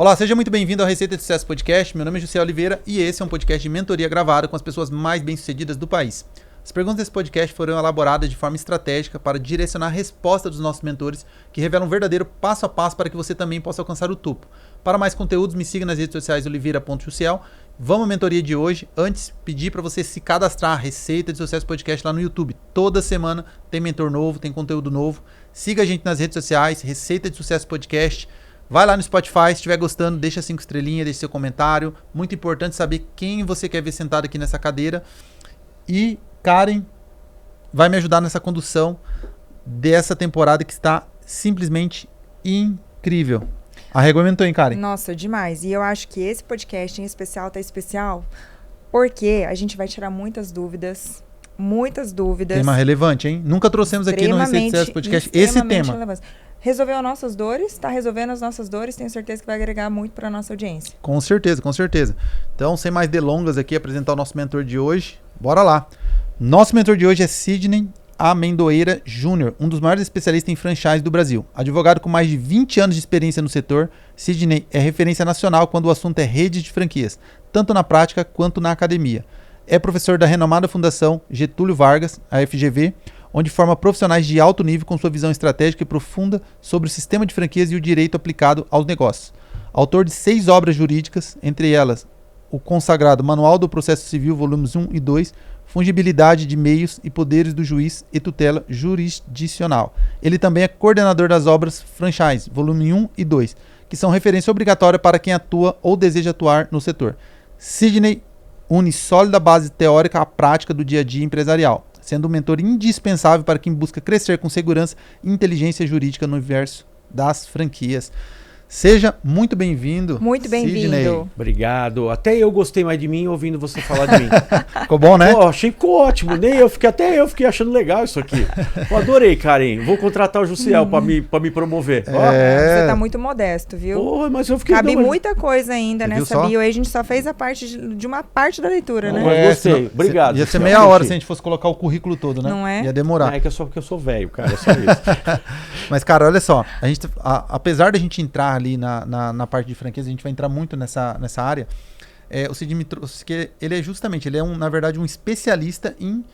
Olá, seja muito bem-vindo ao Receita de Sucesso Podcast. Meu nome é José Oliveira e esse é um podcast de mentoria gravado com as pessoas mais bem-sucedidas do país. As perguntas desse podcast foram elaboradas de forma estratégica para direcionar a resposta dos nossos mentores, que revelam um verdadeiro passo a passo para que você também possa alcançar o topo. Para mais conteúdos, me siga nas redes sociais oliveira.juciel. Vamos à mentoria de hoje. Antes, pedir para você se cadastrar, Receita de Sucesso Podcast lá no YouTube. Toda semana tem mentor novo, tem conteúdo novo. Siga a gente nas redes sociais, Receita de Sucesso Podcast. Vai lá no Spotify, se estiver gostando, deixa 5 estrelinhas, deixa seu comentário. Muito importante saber quem você quer ver sentado aqui nessa cadeira. E Karen vai me ajudar nessa condução dessa temporada que está simplesmente incrível. Arregamentou, hein, Karen? Nossa, demais. E eu acho que esse podcast em especial tá especial porque a gente vai tirar muitas dúvidas. Tema relevante, hein? Nunca trouxemos aqui no Receita de Sucesso Podcast esse tema. Relevante. Resolveu as nossas dores, está resolvendo as nossas dores, tenho certeza que vai agregar muito para a nossa audiência. Com certeza, com certeza. Então, sem mais delongas aqui, apresentar o nosso mentor de hoje. Bora lá. Nosso mentor de hoje é Sidney Amendoeira Júnior, um dos maiores especialistas em franchise do Brasil. Advogado com mais de 20 anos de experiência no setor, Sidney é referência nacional quando o assunto é rede de franquias, tanto na prática quanto na academia. É professor da renomada Fundação Getúlio Vargas, a FGV, onde forma profissionais de alto nível com sua visão estratégica e profunda sobre o sistema de franquias e o direito aplicado aos negócios. Autor de 6 obras jurídicas, entre elas o consagrado Manual do Processo Civil, volumes 1 e 2, Fungibilidade de Meios e Poderes do Juiz e Tutela Jurisdicional. Ele também é coordenador das obras Franchise, volume 1 e 2, que são referência obrigatória para quem atua ou deseja atuar no setor. Sidney une sólida base teórica à prática do dia a dia empresarial, sendo um mentor indispensável para quem busca crescer com segurança e inteligência jurídica no universo das franquias. Seja muito bem-vindo. Muito bem-vindo. Obrigado. Até eu gostei mais de mim ouvindo você falar de mim. Ficou bom, né? Pô, achei que ficou ótimo. Até eu fiquei achando legal isso aqui. Eu adorei, Karen. Vou contratar o Jussiel pra me promover. Você tá muito modesto, viu? Pô, mas eu fiquei... Cabe muita coisa ainda Você nessa bio aí. A gente só fez a parte de uma parte da leitura, né? Mas gostei. Obrigado. Ia ser meia hora se a gente fosse colocar o currículo todo, né? Não é? Ia demorar. É que só porque eu sou velho, cara. É só isso. Mas, cara, olha só. Apesar da gente entrar ali na parte de franquias, a gente vai entrar muito nessa área. O Sidney me trouxe que ele é na verdade, um especialista em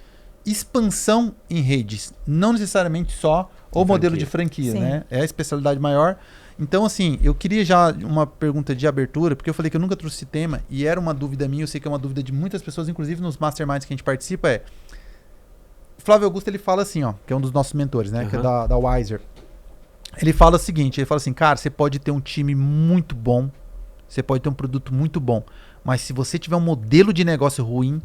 expansão em redes. Não necessariamente só o modelo de franquia, né? É a especialidade maior. Então, assim, eu queria já uma pergunta de abertura, porque eu falei que eu nunca trouxe esse tema e era uma dúvida minha, eu sei que é uma dúvida de muitas pessoas, inclusive nos masterminds que a gente participa, Flávio Augusto, ele fala assim, que é um dos nossos mentores, né? Que é da Wiser. Ele fala o seguinte, ele fala assim, cara, você pode ter um time muito bom, você pode ter um produto muito bom, mas se você tiver um modelo de negócio ruim,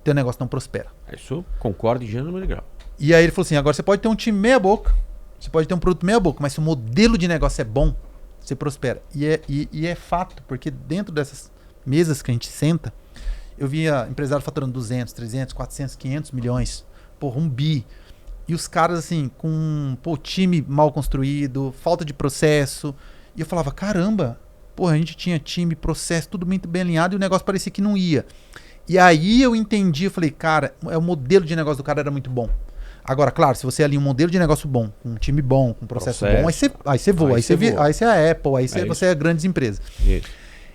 teu negócio não prospera. Isso, concordo em gênero e grau. E aí ele falou assim, agora você pode ter um time meia boca, você pode ter um produto meia boca, mas se o modelo de negócio é bom, você prospera. E é fato, porque dentro dessas mesas que a gente senta, eu via empresário faturando 200, 300, 400, 500 milhões, porra, 1 bi. E os caras, assim, com time mal construído, falta de processo. E eu falava, caramba, a gente tinha time, processo, tudo muito bem alinhado e o negócio parecia que não ia. E aí eu entendi, eu falei, cara, o modelo de negócio do cara era muito bom. Agora, claro, se você alinha um modelo de negócio bom, com um time bom, com um processo bom, aí você voa. Aí você é a Apple, você é grandes empresas. Isso.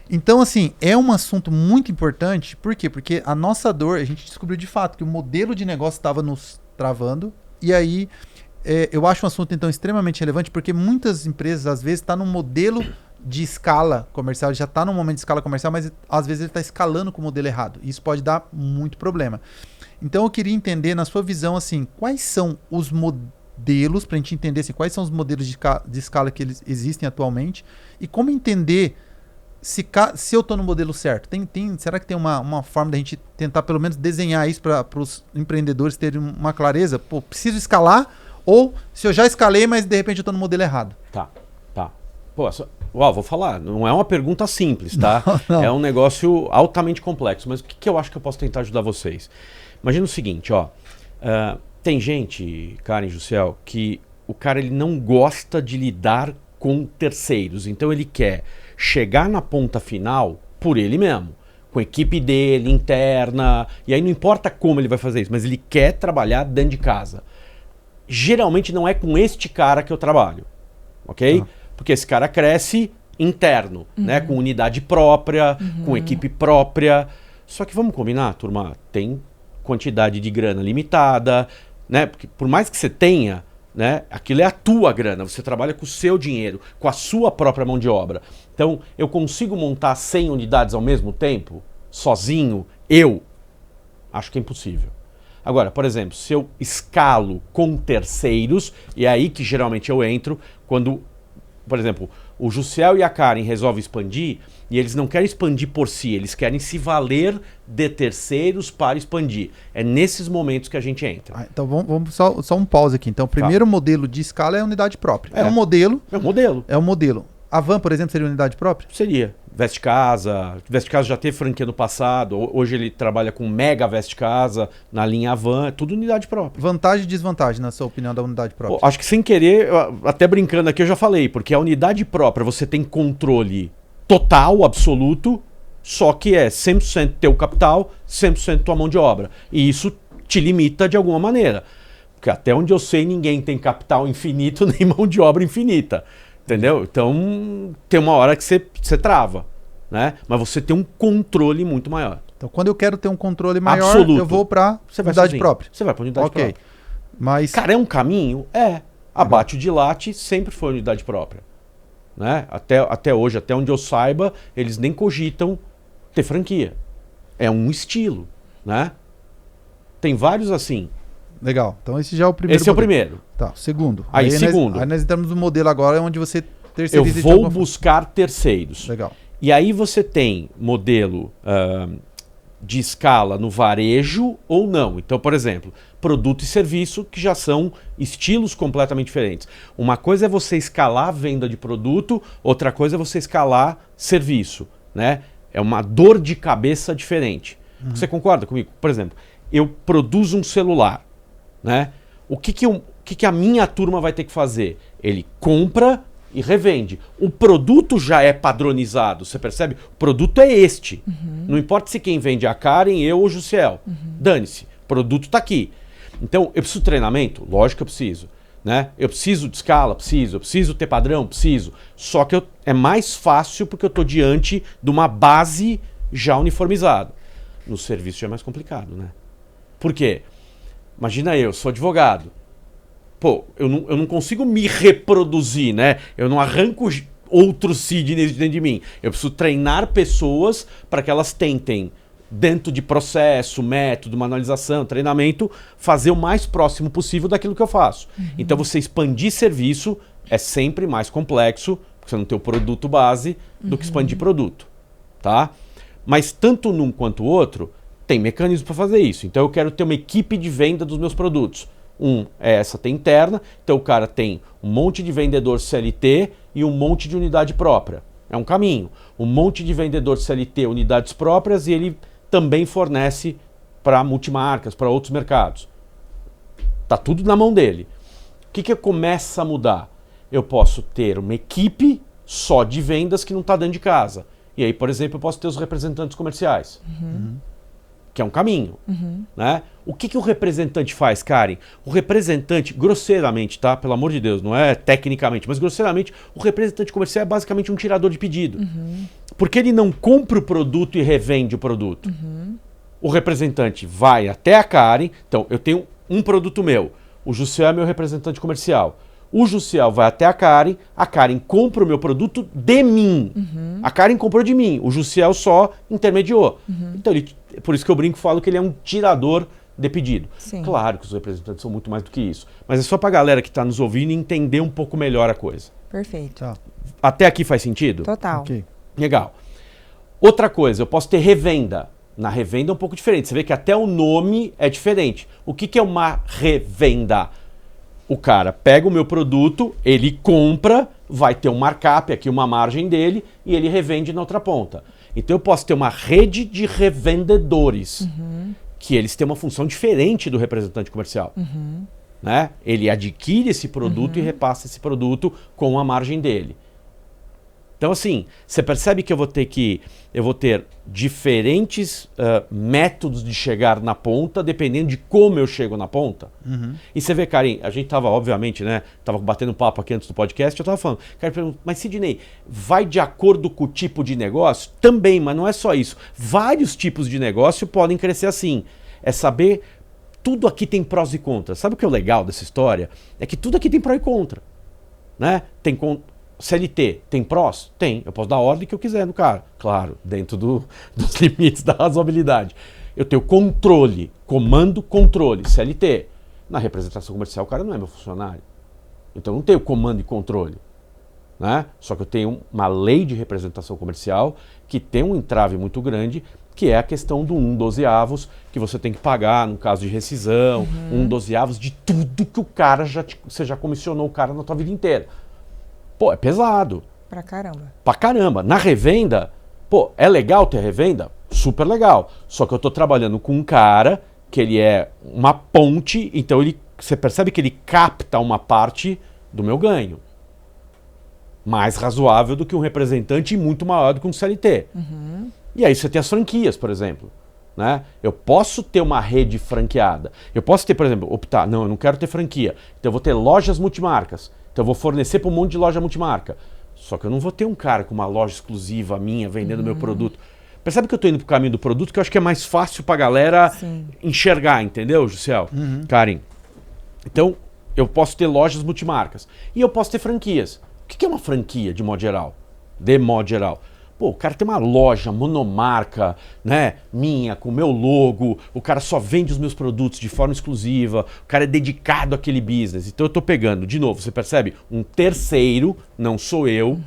Então, assim, é um assunto muito importante. Por quê? Porque a nossa dor, a gente descobriu de fato que o modelo de negócio estava nos travando. E aí, eu acho um assunto, então, extremamente relevante, porque muitas empresas, às vezes, estão num modelo de escala comercial, já está num momento de escala comercial, mas às vezes ele está escalando com o modelo errado. E isso pode dar muito problema. Então, eu queria entender, na sua visão, assim, quais são os modelos, para a gente entender assim, quais são os modelos de escala que eles existem atualmente, e como entender se eu estou no modelo certo. Será que tem uma forma da gente tentar pelo menos desenhar isso para os empreendedores terem uma clareza? Pô, preciso escalar? Ou se eu já escalei, mas de repente eu estou no modelo errado? Tá. Pô, vou falar, não é uma pergunta simples, tá? Não. É um negócio altamente complexo, mas o que eu acho que eu posso tentar ajudar vocês? Imagina o seguinte, tem gente, Karen, Jussiel, que o cara ele não gosta de lidar com terceiros, então ele quer chegar na ponta final por ele mesmo, com a equipe dele, interna, e aí não importa como ele vai fazer isso, mas ele quer trabalhar dentro de casa. Geralmente não é com este cara que eu trabalho, ok? Porque esse cara cresce interno, né? Com unidade própria, com equipe própria. Só que vamos combinar, turma, tem quantidade de grana limitada, né? Porque por mais que você tenha, né? Aquilo é a tua grana, você trabalha com o seu dinheiro, com a sua própria mão de obra. Então, eu consigo montar 100 unidades ao mesmo tempo, sozinho, eu? Acho que é impossível. Agora, por exemplo, se eu escalo com terceiros, e é aí que geralmente eu entro, quando, por exemplo, o Jussiel e a Karen resolvem expandir, e eles não querem expandir por si, eles querem se valer de terceiros para expandir. É nesses momentos que a gente entra. Então vamos só um pause aqui. Então, o primeiro modelo de escala é a unidade própria. É um modelo. É um modelo. É um modelo. A Van, por exemplo, seria unidade própria? Seria. Veste Casa. Veste Casa já teve franquia no passado. Hoje ele trabalha com Mega Veste Casa, na linha Van. É tudo unidade própria. Vantagem e desvantagem, na sua opinião, da unidade própria? Acho que sem querer, até brincando aqui, eu já falei. Porque a unidade própria você tem controle total, absoluto. Só que é 100% teu capital, 100% tua mão de obra. E isso te limita de alguma maneira. Porque até onde eu sei, ninguém tem capital infinito nem mão de obra infinita. Entendeu? Então, tem uma hora que você trava, né? Mas você tem um controle muito maior. Então, quando eu quero ter um controle maior, absoluto, eu vou para unidade sozinho. própria. Você vai para unidade própria. Mas... Cara, é um caminho? É. Abate o dilate sempre foi unidade própria. Né? Até hoje, até onde eu saiba, eles nem cogitam ter franquia. É um estilo, né? Tem vários assim. Legal. Então esse já é o primeiro. Esse é o primeiro. Tá, segundo. Aí segundo. Aí nós entramos no modelo agora onde você terceiriza. Eu vou buscar terceiros. Legal. E aí você tem modelo de escala no varejo ou não. Então, por exemplo, produto e serviço, que já são estilos completamente diferentes. Uma coisa é você escalar a venda de produto, outra coisa é você escalar serviço, né? É uma dor de cabeça diferente. Você concorda comigo? Por exemplo, eu produzo um celular, né? O que a minha turma vai ter que fazer? Ele compra e revende. O produto já é padronizado, você percebe? O produto é este. Não importa se quem vende é a Karen, eu ou o Jussiel. Dane-se, o produto está aqui. Então, eu preciso de treinamento? Lógico que eu preciso. Né? Eu preciso de escala? Preciso. Eu preciso ter padrão? Preciso. Só que é mais fácil porque eu estou diante de uma base já uniformizada. No serviço já é mais complicado, né? Por quê? Imagina eu sou advogado. Pô, eu não consigo me reproduzir, né? Eu não arranco outros Sidneys dentro de mim. Eu preciso treinar pessoas para que elas tentem, dentro de processo, método, manualização, treinamento, fazer o mais próximo possível daquilo que eu faço. Então você expandir serviço é sempre mais complexo, porque você não tem o produto base, do que expandir produto, tá? Mas tanto num quanto o outro, tem mecanismo para fazer isso. Então eu quero ter uma equipe de venda dos meus produtos. Essa tem interna, então o cara tem um monte de vendedor CLT e um monte de unidade própria. É um caminho. Um monte de vendedor CLT, unidades próprias, e ele também fornece para multimarcas, para outros mercados. Tá tudo na mão dele. O que começa a mudar? Eu posso ter uma equipe só de vendas que não está dentro de casa. E aí, por exemplo, eu posso ter os representantes comerciais. Que é um caminho. Né? O que o representante faz, Karen? O representante, grosseiramente, tá? Pelo amor de Deus, não é tecnicamente, mas grosseiramente, o representante comercial é basicamente um tirador de pedido. Porque ele não compra o produto e revende o produto. O representante vai até a Karen, então eu tenho um produto meu, o Jussiel é meu representante comercial. O Jussiel vai até a Karen compra o meu produto de mim. A Karen comprou de mim, o Jussiel só intermediou. Então, por isso que eu brinco e falo que ele é um tirador de pedido. Sim. Claro que os representantes são muito mais do que isso. Mas é só para a galera que está nos ouvindo entender um pouco melhor a coisa. Perfeito. Tá. Até aqui faz sentido? Total. Ok. Legal. Outra coisa, eu posso ter revenda. Na revenda é um pouco diferente. Você vê que até o nome é diferente. O que é uma revenda? O cara pega o meu produto, ele compra, vai ter um markup aqui, uma margem dele, e ele revende na outra ponta. Então eu posso ter uma rede de revendedores, que eles têm uma função diferente do representante comercial. Né? Ele adquire esse produto e repassa esse produto com a margem dele. Então, assim, você percebe que eu vou ter diferentes métodos de chegar na ponta, dependendo de como eu chego na ponta. E você vê, Karen, a gente tava, obviamente, né, tava batendo papo aqui antes do podcast, eu tava falando, Karen, mas Sidney, vai de acordo com o tipo de negócio? Também, mas não é só isso. Vários tipos de negócio podem crescer assim. É saber, tudo aqui tem prós e contras. Sabe o que é o legal dessa história? É que tudo aqui tem pró e contra. Né? Tem CLT, tem prós? Tem. Eu posso dar a ordem que eu quiser no cara. Claro, dentro dos limites da razoabilidade. Eu tenho controle, comando, controle, CLT. Na representação comercial, o cara não é meu funcionário. Então eu não tenho comando e controle. Né? Só que eu tenho uma lei de representação comercial que tem um entrave muito grande, que é a questão do 1/12avos que você tem que pagar no caso de rescisão, 1/12avos de tudo que o cara você já comissionou o cara na tua vida inteira. Pô, é pesado. Pra caramba. Pra caramba. Na revenda, pô, é legal ter revenda? Super legal. Só que eu tô trabalhando com um cara que ele é uma ponte, então você percebe que ele capta uma parte do meu ganho. Mais razoável do que um representante e muito maior do que um CLT. E aí você tem as franquias, por exemplo. Né? Eu posso ter uma rede franqueada. Eu posso ter, por exemplo, optar, não, eu não quero ter franquia. Então eu vou ter lojas multimarcas. Então eu vou fornecer para um monte de loja multimarca. Só que eu não vou ter um cara com uma loja exclusiva minha vendendo meu produto. Percebe que eu estou indo pro caminho do produto, que eu acho que é mais fácil pra galera enxergar, entendeu, Jussiel? Karen. Então, eu posso ter lojas multimarcas. E eu posso ter franquias. O que é uma franquia, de modo geral? De modo geral. Pô, o cara tem uma loja monomarca, né, minha, com o meu logo, o cara só vende os meus produtos de forma exclusiva, o cara é dedicado àquele business. Então eu tô pegando, de novo, você percebe? Um terceiro, não sou eu,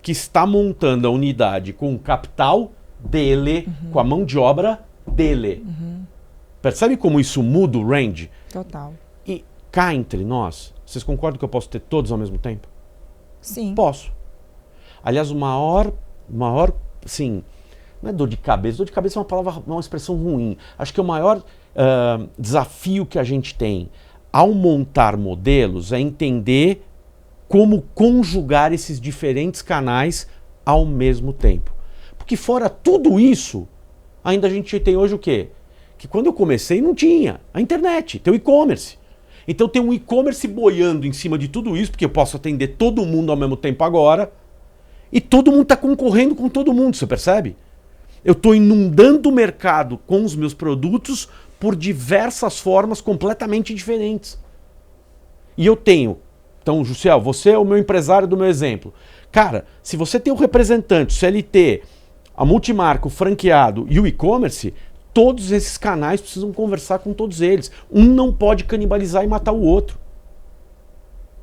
que está montando a unidade com o capital dele, com a mão de obra dele. Percebe como isso muda o range? Total. E cá entre nós, vocês concordam que eu posso ter todos ao mesmo tempo? Sim. Posso. Aliás, o maior, assim, não é dor de cabeça é uma palavra, uma expressão ruim. Acho que o maior desafio que a gente tem ao montar modelos é entender como conjugar esses diferentes canais ao mesmo tempo. Porque fora tudo isso, ainda a gente tem hoje o quê? Que quando eu comecei não tinha a internet, tem o e-commerce. Então tem um e-commerce boiando em cima de tudo isso, porque eu posso atender todo mundo ao mesmo tempo agora, e todo mundo está concorrendo com todo mundo, você percebe? Eu estou inundando o mercado com os meus produtos por diversas formas completamente diferentes. E eu tenho, então, Jussiel, você é o meu empresário do meu exemplo. Cara, se você tem o representante, o CLT, a multimarca, o franqueado e o e-commerce, todos esses canais precisam conversar com todos eles. Um não pode canibalizar e matar o outro.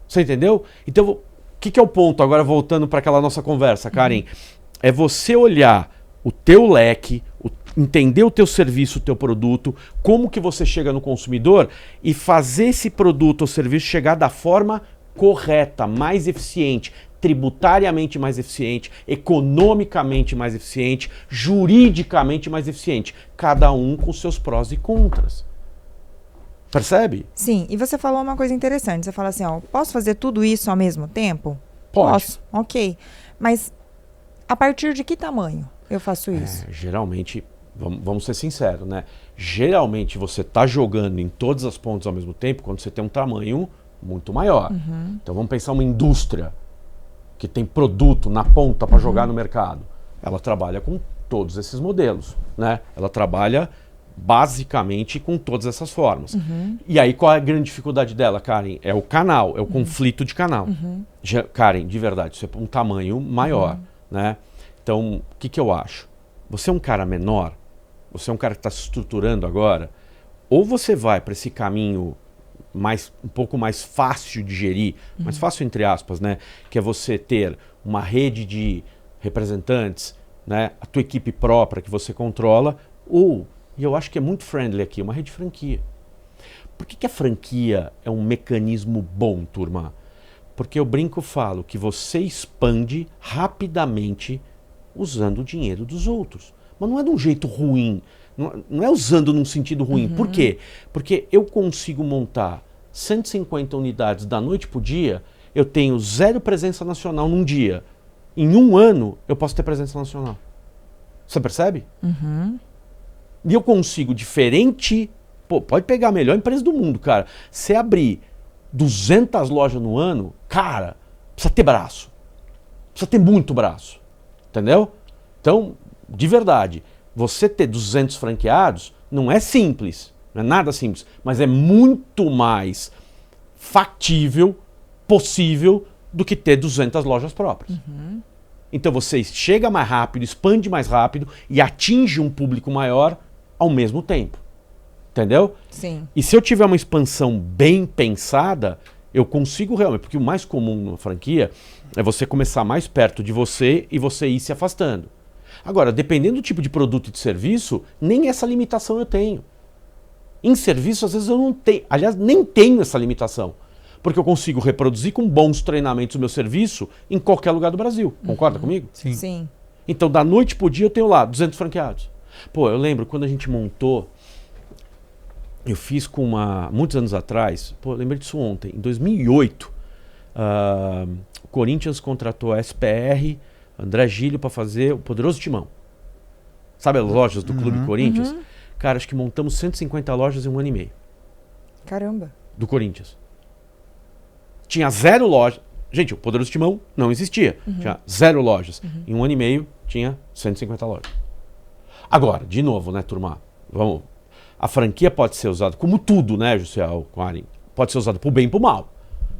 Você entendeu? Então, o que é o ponto? Agora voltando para aquela nossa conversa, Karen. É você olhar o teu leque, entender o teu serviço, o teu produto, como que você chega no consumidor e fazer esse produto ou serviço chegar da forma correta, mais eficiente, tributariamente mais eficiente, economicamente mais eficiente, juridicamente mais eficiente. Cada um com seus prós e contras. Percebe? Sim, e você falou uma coisa interessante. Você fala assim, ó, posso fazer tudo isso ao mesmo tempo? Pode. Posso, ok. Mas a partir de que tamanho eu faço isso? Geralmente, vamos ser sinceros, né? Geralmente você está jogando em todas as pontas ao mesmo tempo quando você tem um tamanho muito maior. Então vamos pensar uma indústria que tem produto na ponta para jogar no mercado. Ela trabalha com todos esses modelos, né? Ela trabalha basicamente com todas essas formas. E aí qual é a grande dificuldade dela, Karen? É o canal, é o conflito de canal. Karen, de verdade, isso é um tamanho maior, né? Então, o que eu acho? Você é um cara menor, você é um cara que está se estruturando agora, ou você vai para esse caminho um pouco mais fácil de gerir, mais fácil entre aspas, né? Que é você ter uma rede de representantes, né? A tua equipe própria que você controla, ou, e eu acho que é muito friendly aqui, uma rede de franquia. Por que a franquia é um mecanismo bom, turma? Porque eu brinco e falo que você expande rapidamente usando o dinheiro dos outros. Mas não é de um jeito ruim, não é usando num sentido ruim. Por quê? Porque eu consigo montar 150 unidades da noite para o dia, eu tenho 0 presença nacional num dia. em um ano, eu posso ter presença nacional. Você percebe? Uhum. E eu consigo diferente... Pô, pode pegar a melhor empresa do mundo, cara. Você abrir 200 lojas no ano, cara, precisa ter braço. Precisa ter muito braço. Entendeu? Então, de verdade, você ter 200 franqueados não é simples. Não é nada simples. Mas é muito mais factível, possível, do que ter 200 lojas próprias. Uhum. Então você chega mais rápido, expande mais rápido e atinge um público maior ao mesmo tempo. Entendeu? Sim. E se eu tiver uma expansão bem pensada, eu consigo realmente, porque o mais comum numa franquia é você começar mais perto de você e você ir se afastando. Agora, dependendo do tipo de produto e de serviço, nem essa limitação eu tenho. Em serviço, às vezes eu não tenho, aliás, nem tenho essa limitação, porque eu consigo reproduzir com bons treinamentos o meu serviço em qualquer lugar do Brasil. Concorda comigo? Sim. Sim. Então, da noite pro dia, eu tenho lá 200 franqueados. Pô, eu lembro quando a gente montou, eu fiz com muitos anos atrás, pô, eu lembrei disso ontem, em 2008, o Corinthians contratou a SPR, André Gílio, para fazer o Poderoso Timão. Sabe as lojas do Clube Corinthians? Uhum. Cara, acho que montamos 150 lojas em 1 ano e meio. Caramba. Do Corinthians. Tinha 0 lojas. Gente, o Poderoso Timão não existia. Tinha 0 lojas. Em 1 ano e meio, tinha 150 lojas. Agora, de novo, né, turma? Vamos. A franquia pode ser usada, como tudo, né, Jussiel, pode ser usada pro bem e pro mal,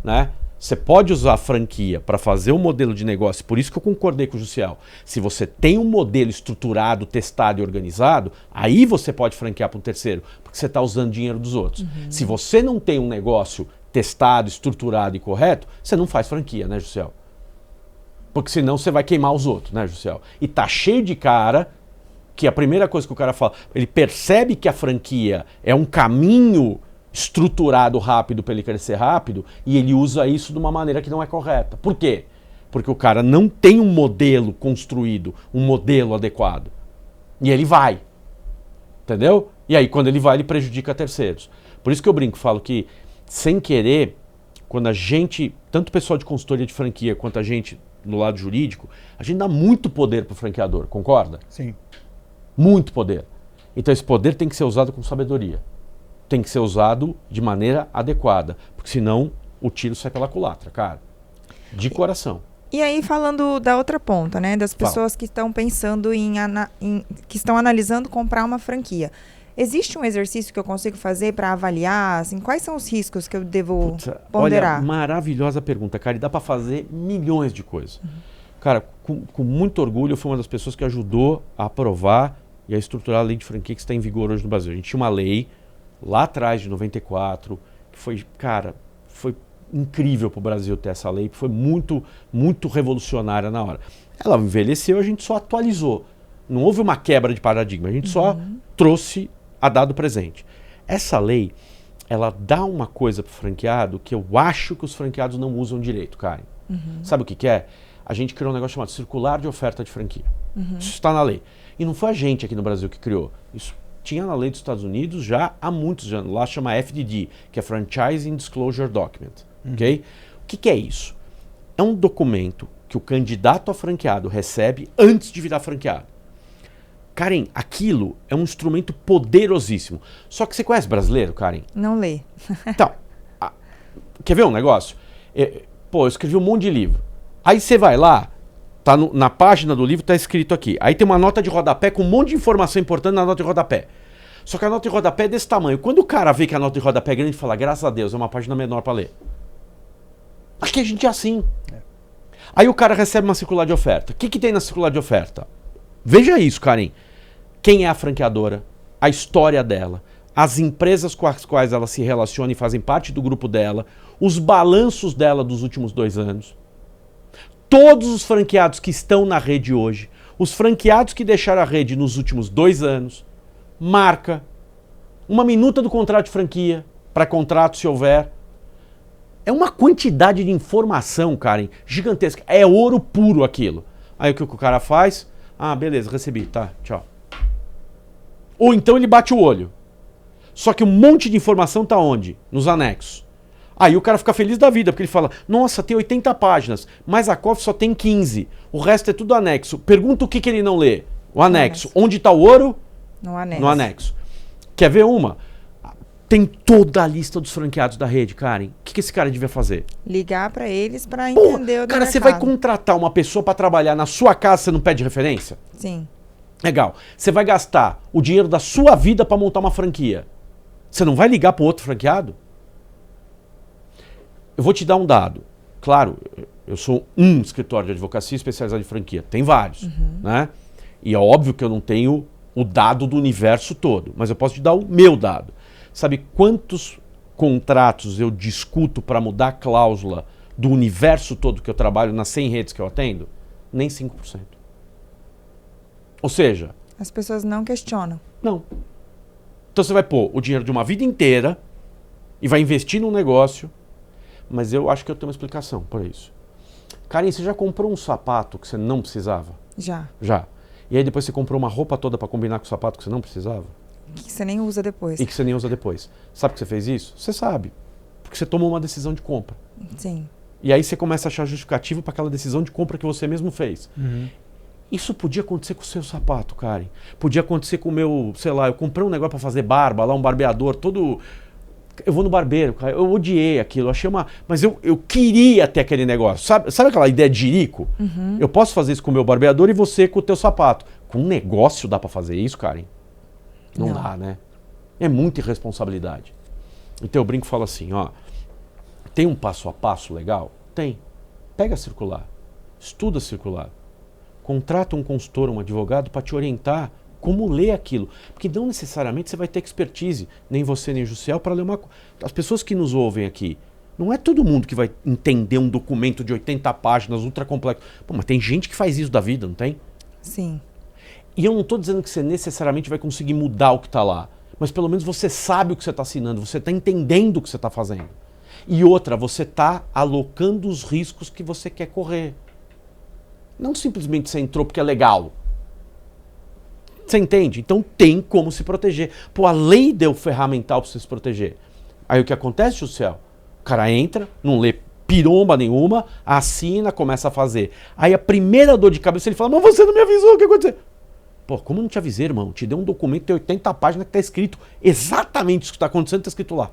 né? Você pode usar a franquia para fazer um modelo de negócio, por isso que eu concordei com o Jussiel. Se você tem um modelo estruturado, testado e organizado, aí você pode franquear para um terceiro, porque você está usando dinheiro dos outros. Se você não tem um negócio testado, estruturado e correto, você não faz franquia, né, Jussiel? Porque senão você vai queimar os outros, né, Jussiel? E tá cheio de cara que a primeira coisa que o cara fala, ele percebe que a franquia é um caminho estruturado rápido para ele crescer rápido e ele usa isso de uma maneira que não é correta. Por quê? Porque o cara não tem um modelo construído, um modelo adequado. E ele vai. Entendeu? E aí quando ele vai, ele prejudica terceiros. Por isso que eu brinco, falo que sem querer, quando a gente, tanto o pessoal de consultoria de franquia quanto a gente no lado jurídico, a gente dá muito poder para o franqueador, concorda? Sim. Muito poder. Então esse poder tem que ser usado com sabedoria. Tem que ser usado de maneira adequada. Porque senão o tiro sai pela culatra, cara. De coração. E aí, falando da outra ponta, né? Das pessoas que estão pensando que estão analisando comprar uma franquia. Existe um exercício que eu consigo fazer para avaliar, assim, quais são os riscos que eu devo ponderar? Olha, maravilhosa pergunta, cara. E dá para fazer milhões de coisas. Cara, com muito orgulho, eu fui uma das pessoas que ajudou a aprovar e a estruturar a lei de franquia que está em vigor hoje no Brasil. A gente tinha uma lei lá atrás, de 94, que foi, cara, foi incrível para o Brasil ter essa lei, que foi muito, muito revolucionária na hora. Ela envelheceu, a gente só atualizou. Não houve uma quebra de paradigma, a gente só trouxe a dado presente. Essa lei, ela dá uma coisa para o franqueado que eu acho que os franqueados não usam direito, Karen. Sabe o que é? A gente criou um negócio chamado circular de oferta de franquia. Isso está na lei. E não foi a gente aqui no Brasil que criou. Isso tinha na lei dos Estados Unidos já há muitos anos. Lá chama FDD, que é Franchising Disclosure Document. Okay? O que é isso? É um documento que o candidato a franqueado recebe antes de virar franqueado. Karen, aquilo é um instrumento poderosíssimo. Só que você conhece brasileiro, Karen? Não lê. Então, quer ver um negócio? Eu escrevi um monte de livro. Aí você vai lá, tá na página do livro, tá escrito aqui. Aí tem uma nota de rodapé com um monte de informação importante na nota de rodapé. Só que a nota de rodapé é desse tamanho. Quando o cara vê que a nota de rodapé é grande, ele fala, graças a Deus, é uma página menor para ler. Acho que a gente é assim. Aí o cara recebe uma circular de oferta. O que tem na circular de oferta? Veja isso, Karen. Quem é a franqueadora? A história dela. As empresas com as quais ela se relaciona e fazem parte do grupo dela. Os balanços dela dos últimos 2 anos. Todos os franqueados que estão na rede hoje. Os franqueados que deixaram a rede nos últimos 2 anos. Marca. Uma minuta do contrato de franquia. Pré-contrato, se houver. É uma quantidade de informação, Karen, gigantesca. É ouro puro aquilo. Aí o que o cara faz? Ah, beleza, recebi. Tá, tchau. Ou então ele bate o olho. Só que um monte de informação tá onde? Nos anexos. Aí o cara fica feliz da vida, porque ele fala, nossa, tem 80 páginas, mas a COF só tem 15. O resto é tudo anexo. Pergunta o que ele não lê. O anexo. Onde está o ouro? No anexo. No anexo. Quer ver uma? Tem toda a lista dos franqueados da rede, Karen. O que esse cara devia fazer? Ligar para eles para entender o Cara, você mercado. vai contratar uma pessoa para trabalhar na sua casa, você não pede referência? Sim. Legal. Você vai gastar o dinheiro da sua vida para montar uma franquia. Você não vai ligar para outro franqueado? Eu vou te dar um dado. Claro, eu sou um escritório de advocacia especializado em franquia. Tem vários, né? E é óbvio que eu não tenho o dado do universo todo, mas eu posso te dar o meu dado. Sabe quantos contratos eu discuto para mudar a cláusula do universo todo que eu trabalho nas 100 redes que eu atendo? Nem 5%. Ou seja... As pessoas não questionam. Não. Então você vai pôr o dinheiro de uma vida inteira e vai investir num negócio, mas eu acho que eu tenho uma explicação para isso. Karen, você já comprou um sapato que você não precisava? Já. Já. E aí depois você comprou uma roupa toda para combinar com o sapato que você não precisava? Que você nem usa depois. E que você nem usa depois. Sabe por que você fez isso? Você sabe. Porque você tomou uma decisão de compra. Sim. E aí você começa a achar justificativo para aquela decisão de compra que você mesmo fez. Isso podia acontecer com o seu sapato, Karen. Podia acontecer com o meu, sei lá, eu comprei um negócio para fazer barba, lá um barbeador, todo... Eu vou no barbeiro, cara, eu odiei aquilo, achei uma... Mas eu queria ter aquele negócio. Sabe aquela ideia de jirico? Eu posso fazer isso com o meu barbeador e você com o teu sapato. Com um negócio dá para fazer isso, Karen? Não dá, né? É muita irresponsabilidade. Então eu brinco e falo assim, ó, tem um passo a passo legal? Tem. Pega a circular, estuda a circular, contrata um consultor, um advogado para te orientar como ler aquilo. Porque não necessariamente você vai ter expertise, nem você nem o Jussiel, para ler uma... As pessoas que nos ouvem aqui, não é todo mundo que vai entender um documento de 80 páginas, ultra complexo. Pô, mas tem gente que faz isso da vida, não tem? Sim. E eu não estou dizendo que você necessariamente vai conseguir mudar o que está lá, mas pelo menos você sabe o que você está assinando, você está entendendo o que você está fazendo. E outra, você está alocando os riscos que você quer correr. Não simplesmente você entrou porque é legal. Você entende? Então tem como se proteger. Pô, a lei deu ferramental para você se proteger. Aí o que acontece, Jussiel? O cara entra, não lê piromba nenhuma, assina, começa a fazer. Aí a primeira dor de cabeça ele fala, mas você não me avisou, o que aconteceu? Pô, como eu não te avisei, irmão? Te dei um documento de 80 páginas que está escrito exatamente isso que está acontecendo, está escrito lá.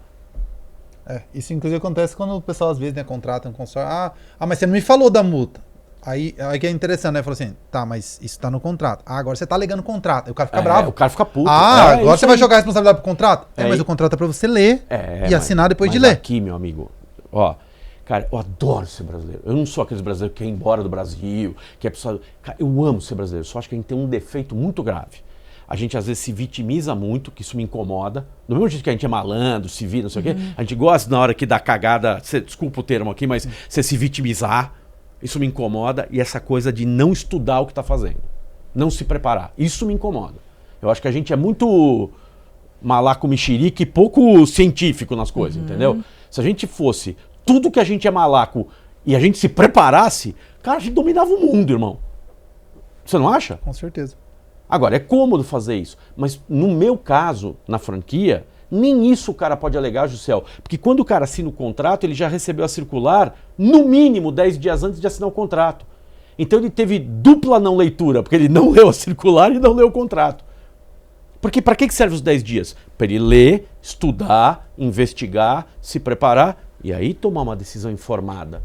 Isso inclusive acontece quando o pessoal às vezes, né, contrata um consórcio. Mas você não me falou da multa. Aí que é interessante, né? Falou assim, tá, mas isso tá no contrato. Agora você tá alegando o contrato. Aí o cara fica bravo. O cara fica puto. Agora você vai jogar a responsabilidade pro contrato? Mas o contrato é pra você ler e assinar depois de ler. Aqui, meu amigo, ó, cara, eu adoro ser brasileiro. Eu não sou aqueles brasileiros que quer ir embora do Brasil, que é pessoal... Cara, eu amo ser brasileiro, só acho que a gente tem um defeito muito grave. A gente às vezes se vitimiza muito, que isso me incomoda. Do mesmo jeito que a gente é malandro, se vira, não sei o quê. A gente gosta na hora que dá cagada, desculpa o termo aqui, mas você se vitimizar. Isso me incomoda, e essa coisa de não estudar o que está fazendo, não se preparar, isso me incomoda. Eu acho que a gente é muito malaco mexerique e pouco científico nas coisas, entendeu? Se a gente fosse tudo que a gente é malaco e a gente se preparasse, cara, a gente dominava o mundo, irmão. Você não acha? Com certeza. Agora, é cômodo fazer isso, mas no meu caso, na franquia, nem isso o cara pode alegar, Jussiel. Porque quando o cara assina o contrato, ele já recebeu a circular, no mínimo 10 dias antes de assinar o contrato. Então ele teve dupla não leitura, porque ele não leu a circular e não leu o contrato. Porque para que serve os 10 dias? Para ele ler, estudar, investigar, se preparar e aí tomar uma decisão informada.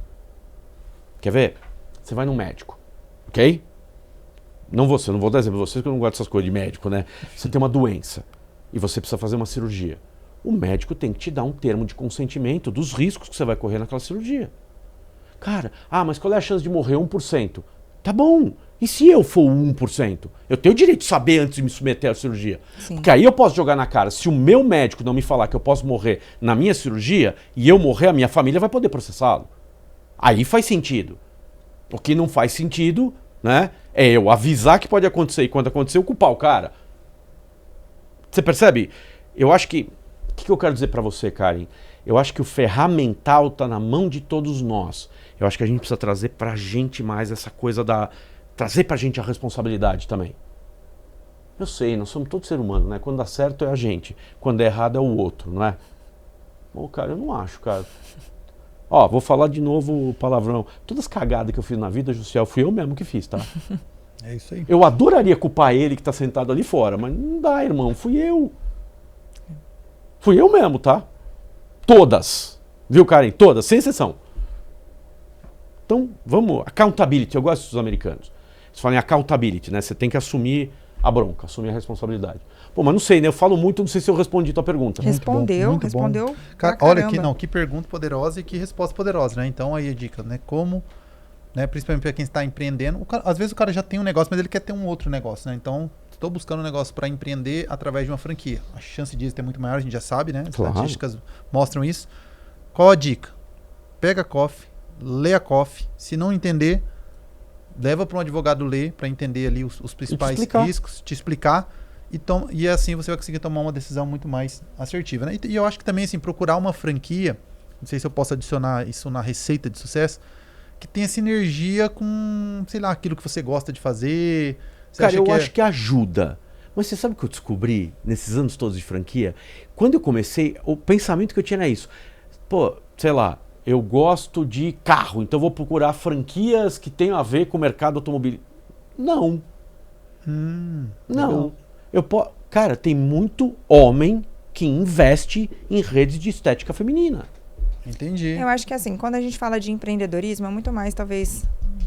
Quer ver? Você vai no médico, ok? Não vou dar exemplo, vocês que eu não gosto dessas coisas de médico, né? Você tem uma doença e você precisa fazer uma cirurgia. O médico tem que te dar um termo de consentimento dos riscos que você vai correr naquela cirurgia. Cara, mas qual é a chance de morrer? 1%. Tá bom. E se eu for 1%? Eu tenho o direito de saber antes de me submeter à cirurgia. Sim. Porque aí eu posso jogar na cara. Se o meu médico não me falar que eu posso morrer na minha cirurgia e eu morrer, a minha família vai poder processá-lo. Aí faz sentido. O que não faz sentido, né, é eu avisar que pode acontecer e quando acontecer eu culpar o cara. Você percebe? Eu acho que... O que eu quero dizer pra você, Karen? Eu acho que o ferramental tá na mão de todos nós. Eu acho que a gente precisa trazer pra gente mais essa coisa da... Trazer pra gente a responsabilidade também. Eu sei, nós somos todos seres humanos, né? Quando dá certo é a gente. Quando é errado é o outro, não é? Ô, cara, eu não acho, cara. Ó, vou falar de novo o palavrão. Todas as cagadas que eu fiz na vida, Jussiel, fui eu mesmo que fiz, tá? É isso aí. Eu adoraria culpar ele que tá sentado ali fora, mas não dá, irmão. Fui eu. Fui eu mesmo, tá? Todas. Viu, Karen? Todas, sem exceção. Então, vamos. Accountability, eu gosto dos americanos. Eles falam em accountability, né? Você tem que assumir a bronca, assumir a responsabilidade. Pô, mas não sei, né? Eu falo muito, não sei se eu respondi tua pergunta. Respondeu, muito bom. respondeu. Cara, pra olha caramba. aqui, não, que pergunta poderosa e que resposta poderosa, né? Então aí a dica, né? Como, né? Principalmente para quem está empreendendo, às vezes o cara já tem um negócio, mas ele quer ter um outro negócio, né? Então, estou buscando um negócio para empreender através de uma franquia. A chance disso é muito maior, a gente já sabe, né? As Claro. estatísticas mostram isso. Qual a dica? Pega a Coffee, lê a Coffee. Se não entender, leva para um advogado ler para entender ali os principais riscos, te explicar. E assim você vai conseguir tomar uma decisão muito mais assertiva, né? E eu acho que também, assim, procurar uma franquia, não sei se eu posso adicionar isso na receita de sucesso, que tenha sinergia com, sei lá, aquilo que você gosta de fazer. Você Cara, acha eu que acho que ajuda. Mas você sabe o que eu descobri nesses anos todos de franquia? Quando eu comecei, o pensamento que eu tinha era isso. Pô, sei lá, eu gosto de carro, então vou procurar franquias que tenham a ver com o mercado automobilístico. Não. Não. Cara, tem muito homem que investe em redes de estética feminina. Entendi. Eu acho que assim, quando a gente fala de empreendedorismo, é muito mais, talvez,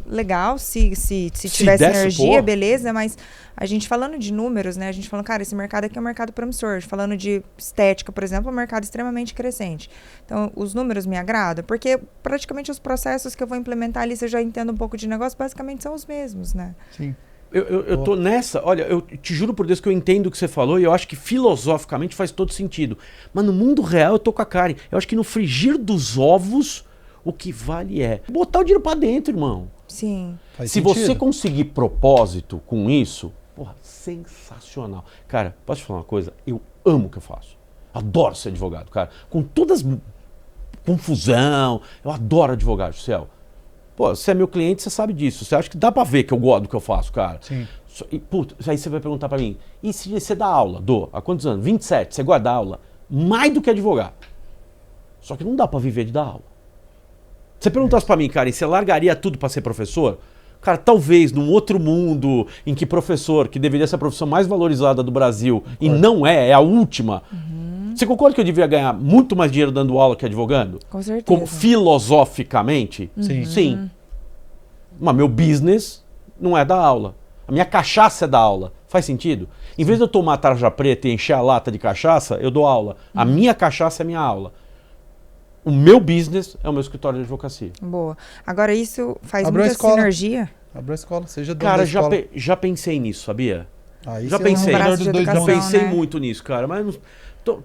legal se tiver desse, sinergia, pô. beleza, mas a gente falando de números, né? A gente falando, cara, esse mercado aqui é um mercado promissor. Falando de estética, por exemplo, é um mercado extremamente crescente. Então, os números me agradam, porque praticamente os processos que eu vou implementar ali, se eu já entendo um pouco de negócio, basicamente são os mesmos, né? Sim. Eu tô nessa, olha, eu te juro por Deus que eu entendo o que você falou e eu acho que filosoficamente faz todo sentido. Mas no mundo real eu tô com a Karen. Eu acho que no frigir dos ovos, o que vale é botar o dinheiro pra dentro, irmão. Sim. Faz Se sentido. você conseguir propósito com isso, porra, sensacional. Cara, posso te falar uma coisa? Eu amo o que eu faço. Adoro ser advogado, cara. Com todas as confusão, eu adoro advogado, céu. Pô, você é meu cliente, você sabe disso. Você acha que dá pra ver que eu gosto do que eu faço, cara? Sim. E, puta, aí você vai perguntar pra mim, e se você dá aula? Dou. Há quantos anos? 27. Você gosta de dar aula? Mais do que advogar. Só que não dá pra viver de dar aula. Você perguntasse pra mim, cara, e você largaria tudo pra ser professor? Cara, talvez num outro mundo em que professor, que deveria ser a profissão mais valorizada do Brasil, e não é a última. Você concorda que eu devia ganhar muito mais dinheiro dando aula que advogando? Com certeza. Como filosoficamente? Sim. Sim. Mas meu business não é dar aula. A minha cachaça é dar aula. Faz sentido? Em vez de eu tomar tarja preta e encher a lata de cachaça, eu dou aula. A minha cachaça é minha aula. O meu business é o meu escritório de advocacia. Boa. Agora, isso faz Abriu a muita escola. sinergia? Abre a escola, seja dono Cara, da já, escola. já pensei nisso, sabia? Aí já você pensei. é o melhor Braço dos de dois educação, Já mundos. pensei né? muito nisso, cara, mas não,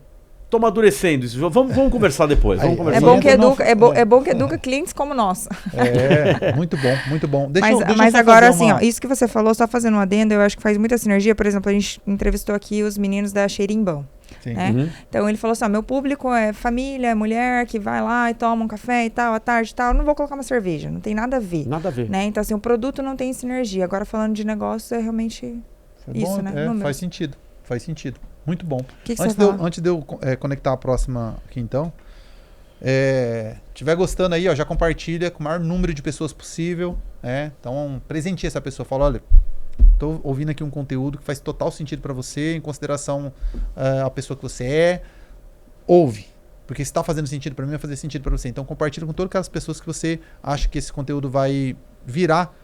tô amadurecendo isso. Vamos conversar depois. Vamos Aí- conversar É Mas bom que entra no- educa, é bom que educa clientes como nós. É, muito bom, muito bom. Deixa eu Mas só agora, fazer assim, uma- ó, isso que você falou, só fazendo um adendo, eu acho que faz muita sinergia. Por exemplo, a gente entrevistou aqui os meninos da Xerimbão. Sim. Né? Uhum. Então ele falou assim, ó, meu público é família, é mulher que vai lá e toma um café e tal, à tarde e tal, eu não vou colocar uma cerveja, não tem nada a ver. Nada a ver. Né? Então assim, o produto não tem sinergia. Agora falando de negócio, é realmente Foi isso, bom, né? é, Números. faz sentido. Faz sentido. Muito bom. O que Antes você de, eu, fala? antes de eu conectar a próxima aqui, então, tiver gostando aí, ó, já compartilha com o maior número de pessoas possível. Então, presenteie essa pessoa. Fala, olha, tô ouvindo aqui um conteúdo que faz total sentido para você, em consideração a pessoa que você é. Ouve. Porque se está fazendo sentido para mim, vai fazer sentido para você. Então, compartilha com todas aquelas pessoas que você acha que esse conteúdo vai virar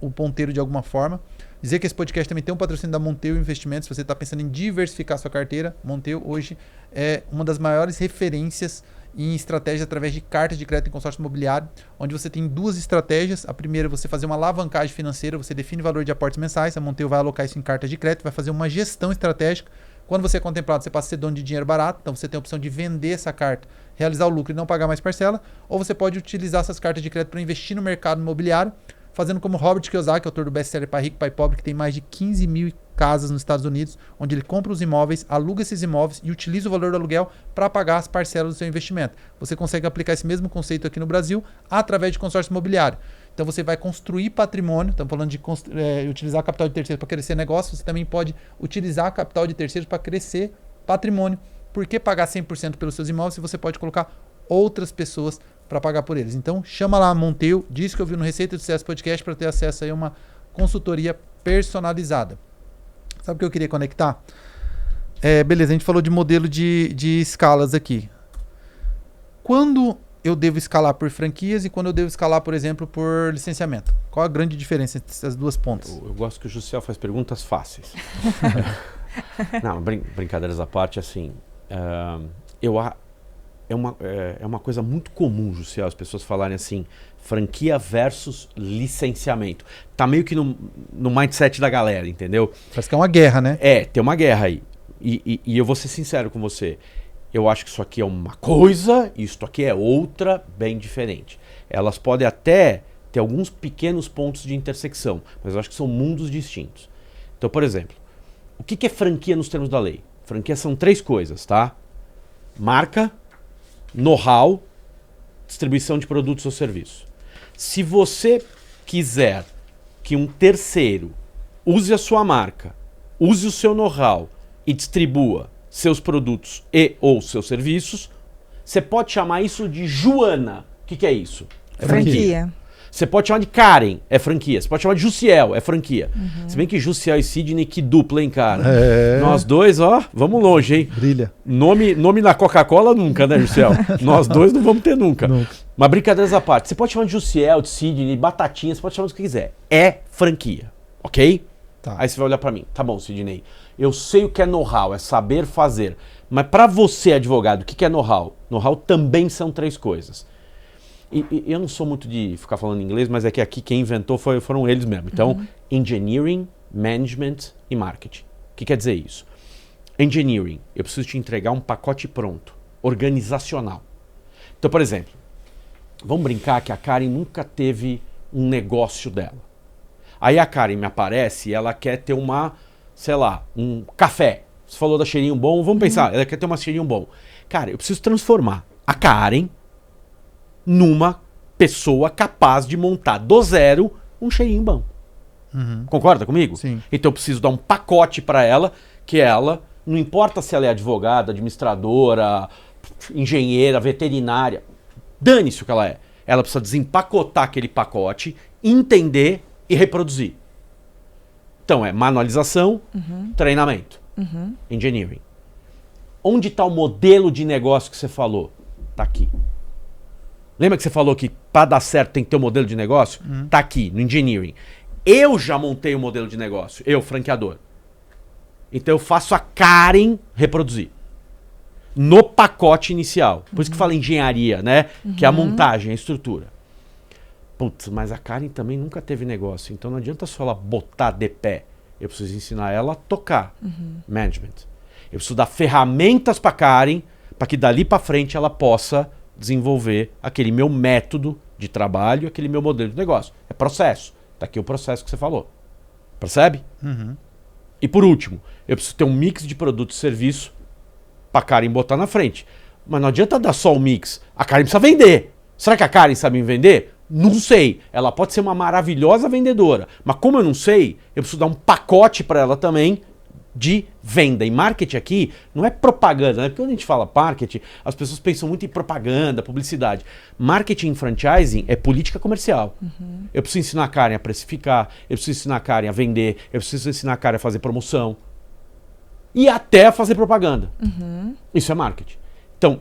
o ponteiro de alguma forma. Dizer que esse podcast também tem um patrocínio da Monteu Investimentos. Se você está pensando em diversificar sua carteira, Monteu hoje é uma das maiores referências em estratégia através de cartas de crédito em consórcio imobiliário, onde você tem duas estratégias. A primeira é você fazer uma alavancagem financeira, você define o valor de aportes mensais, a Monteu vai alocar isso em cartas de crédito, vai fazer uma gestão estratégica. Quando você é contemplado, você passa a ser dono de dinheiro barato, então você tem a opção de vender essa carta, realizar o lucro e não pagar mais parcela, ou você pode utilizar essas cartas de crédito para investir no mercado imobiliário, fazendo como Robert Kiyosaki, autor do best-seller Pai Rico, Pai Pobre, que tem mais de 15 mil casas nos Estados Unidos, onde ele compra os imóveis, aluga esses imóveis e utiliza o valor do aluguel para pagar as parcelas do seu investimento. Você consegue aplicar esse mesmo conceito aqui no Brasil através de consórcio imobiliário. Então você vai construir patrimônio, estamos falando de utilizar capital de terceiros para crescer negócio, você também pode utilizar capital de terceiros para crescer patrimônio. por que pagar 100% pelos seus imóveis se você pode colocar outras pessoas para pagar por eles? Então, chama lá a Monteio, diz que eu vi no Receita de Sucesso Podcast para ter acesso aí a uma consultoria personalizada. Sabe o que eu queria conectar? Beleza, a gente falou de modelo de escalas aqui. Quando eu devo escalar por franquias e quando eu devo escalar, por exemplo, por licenciamento? Qual a grande diferença entre essas duas pontas? Eu gosto que o Jussiel faz perguntas fáceis. Não, brincadeiras à parte, assim, é uma coisa muito comum, Jussiel, as pessoas falarem assim, franquia versus licenciamento. Tá meio que no mindset da galera, entendeu? Parece que é uma guerra, né? Tem uma guerra aí. E eu vou ser sincero com você. Eu acho que isso aqui é uma coisa e isso aqui é outra bem diferente. Elas podem até ter alguns pequenos pontos de intersecção, mas eu acho que são mundos distintos. Então, por exemplo, o que é franquia nos termos da lei? Franquia são 3 coisas, tá? Marca, know-how, distribuição de produtos ou serviços. Se você quiser que um terceiro use a sua marca, use o seu know-how e distribua seus produtos e ou seus serviços, você pode chamar isso de Joana. O que é isso? É franquia. Você pode chamar de Karen, é franquia. Você pode chamar de Jussiel, é franquia. Se bem que Jussiel e Sidney, que dupla, hein, cara? Nós dois, ó, vamos longe, hein? Brilha. Nome na Coca-Cola nunca, né, Jussiel? Nós dois não vamos ter nunca. Mas brincadeiras à parte, você pode chamar de Jussiel, de Sidney, Batatinha, você pode chamar do que quiser. É franquia, ok? Tá. Aí você vai olhar pra mim. Tá bom, Sidney. Eu sei o que é know-how, é saber fazer. Mas pra você, advogado, o que é know-how? Know-how também são 3 coisas. E eu não sou muito de ficar falando inglês, mas é que aqui quem inventou foram eles mesmo. Então, engineering, management e marketing. O que quer dizer isso? Engineering, eu preciso te entregar um pacote pronto, organizacional. Então, por exemplo, vamos brincar que a Karen nunca teve um negócio dela. Aí a Karen me aparece e ela quer ter um café. Você falou da Cheirinho Bom, vamos pensar, ela quer ter uma Cheirinho Bom. Cara, eu preciso transformar a Karen numa pessoa capaz de montar do zero um Cheirinho Bom. Concorda comigo? Sim. Então eu preciso dar um pacote para ela, que ela, não importa se ela é advogada, administradora, engenheira, veterinária, dane-se o que ela é. Ela precisa desempacotar aquele pacote, entender e reproduzir. Então é manualização, treinamento, engineering. Onde está o modelo de negócio que você falou? Está aqui. Lembra que você falou que para dar certo tem que ter um modelo de negócio? Está aqui, no engineering. Eu já montei o modelo de negócio, eu, franqueador. Então eu faço a Karen reproduzir. No pacote inicial. Por isso que fala engenharia, né? Que é a montagem, a estrutura. Putz, mas a Karen também nunca teve negócio. Então não adianta só ela botar de pé. Eu preciso ensinar ela a tocar. Management. Eu preciso dar ferramentas para a Karen para que dali para frente ela possa desenvolver aquele meu método de trabalho, aquele meu modelo de negócio. É processo. Tá aqui o processo que você falou. Percebe? E por último, eu preciso ter um mix de produto e serviço para a Karen botar na frente. Mas não adianta dar só o mix. A Karen precisa vender. Será que a Karen sabe vender? Não sei. Ela pode ser uma maravilhosa vendedora. Mas como eu não sei, eu preciso dar um pacote para ela também de venda. E marketing aqui não é propaganda, né? Porque quando a gente fala marketing, as pessoas pensam muito em propaganda, publicidade. Marketing em franchising é política comercial. Eu preciso ensinar a Karen a precificar, eu preciso ensinar a Karen a vender, eu preciso ensinar a Karen a fazer promoção e até a fazer propaganda. Isso é marketing. Então,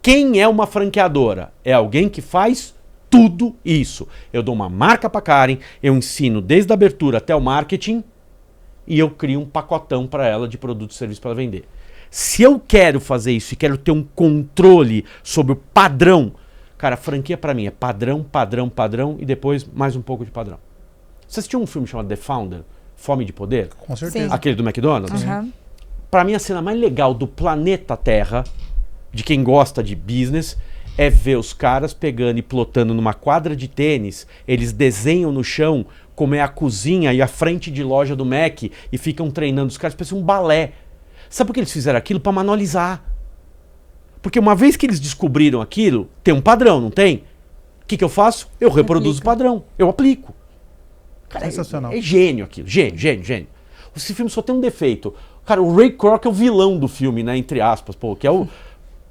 quem é uma franqueadora? É alguém que faz tudo isso. Eu dou uma marca para Karen, eu ensino desde a abertura até o marketing e eu crio um pacotão para ela de produto e serviço para ela vender. Se eu quero fazer isso e quero ter um controle sobre o padrão, cara, franquia para mim é padrão, padrão, padrão e depois mais um pouco de padrão. Você assistiu um filme chamado The Founder? Fome de Poder? Com certeza. Sim. Aquele do McDonald's? Para mim a cena mais legal do planeta Terra, de quem gosta de business, é ver os caras pegando e plotando numa quadra de tênis, eles desenham no chão como é a cozinha e a frente de loja do Mac e ficam treinando. Os caras parecem um balé. Sabe por que eles fizeram aquilo? Para manualizar. Porque uma vez que eles descobriram aquilo, tem um padrão, não tem? O que eu faço? Eu reproduzo o padrão. Eu aplico. Cara, sensacional. É gênio aquilo. Gênio, gênio, gênio. Esse filme só tem um defeito. Cara, o Ray Kroc é o vilão do filme, né? Entre aspas, pô, que é o...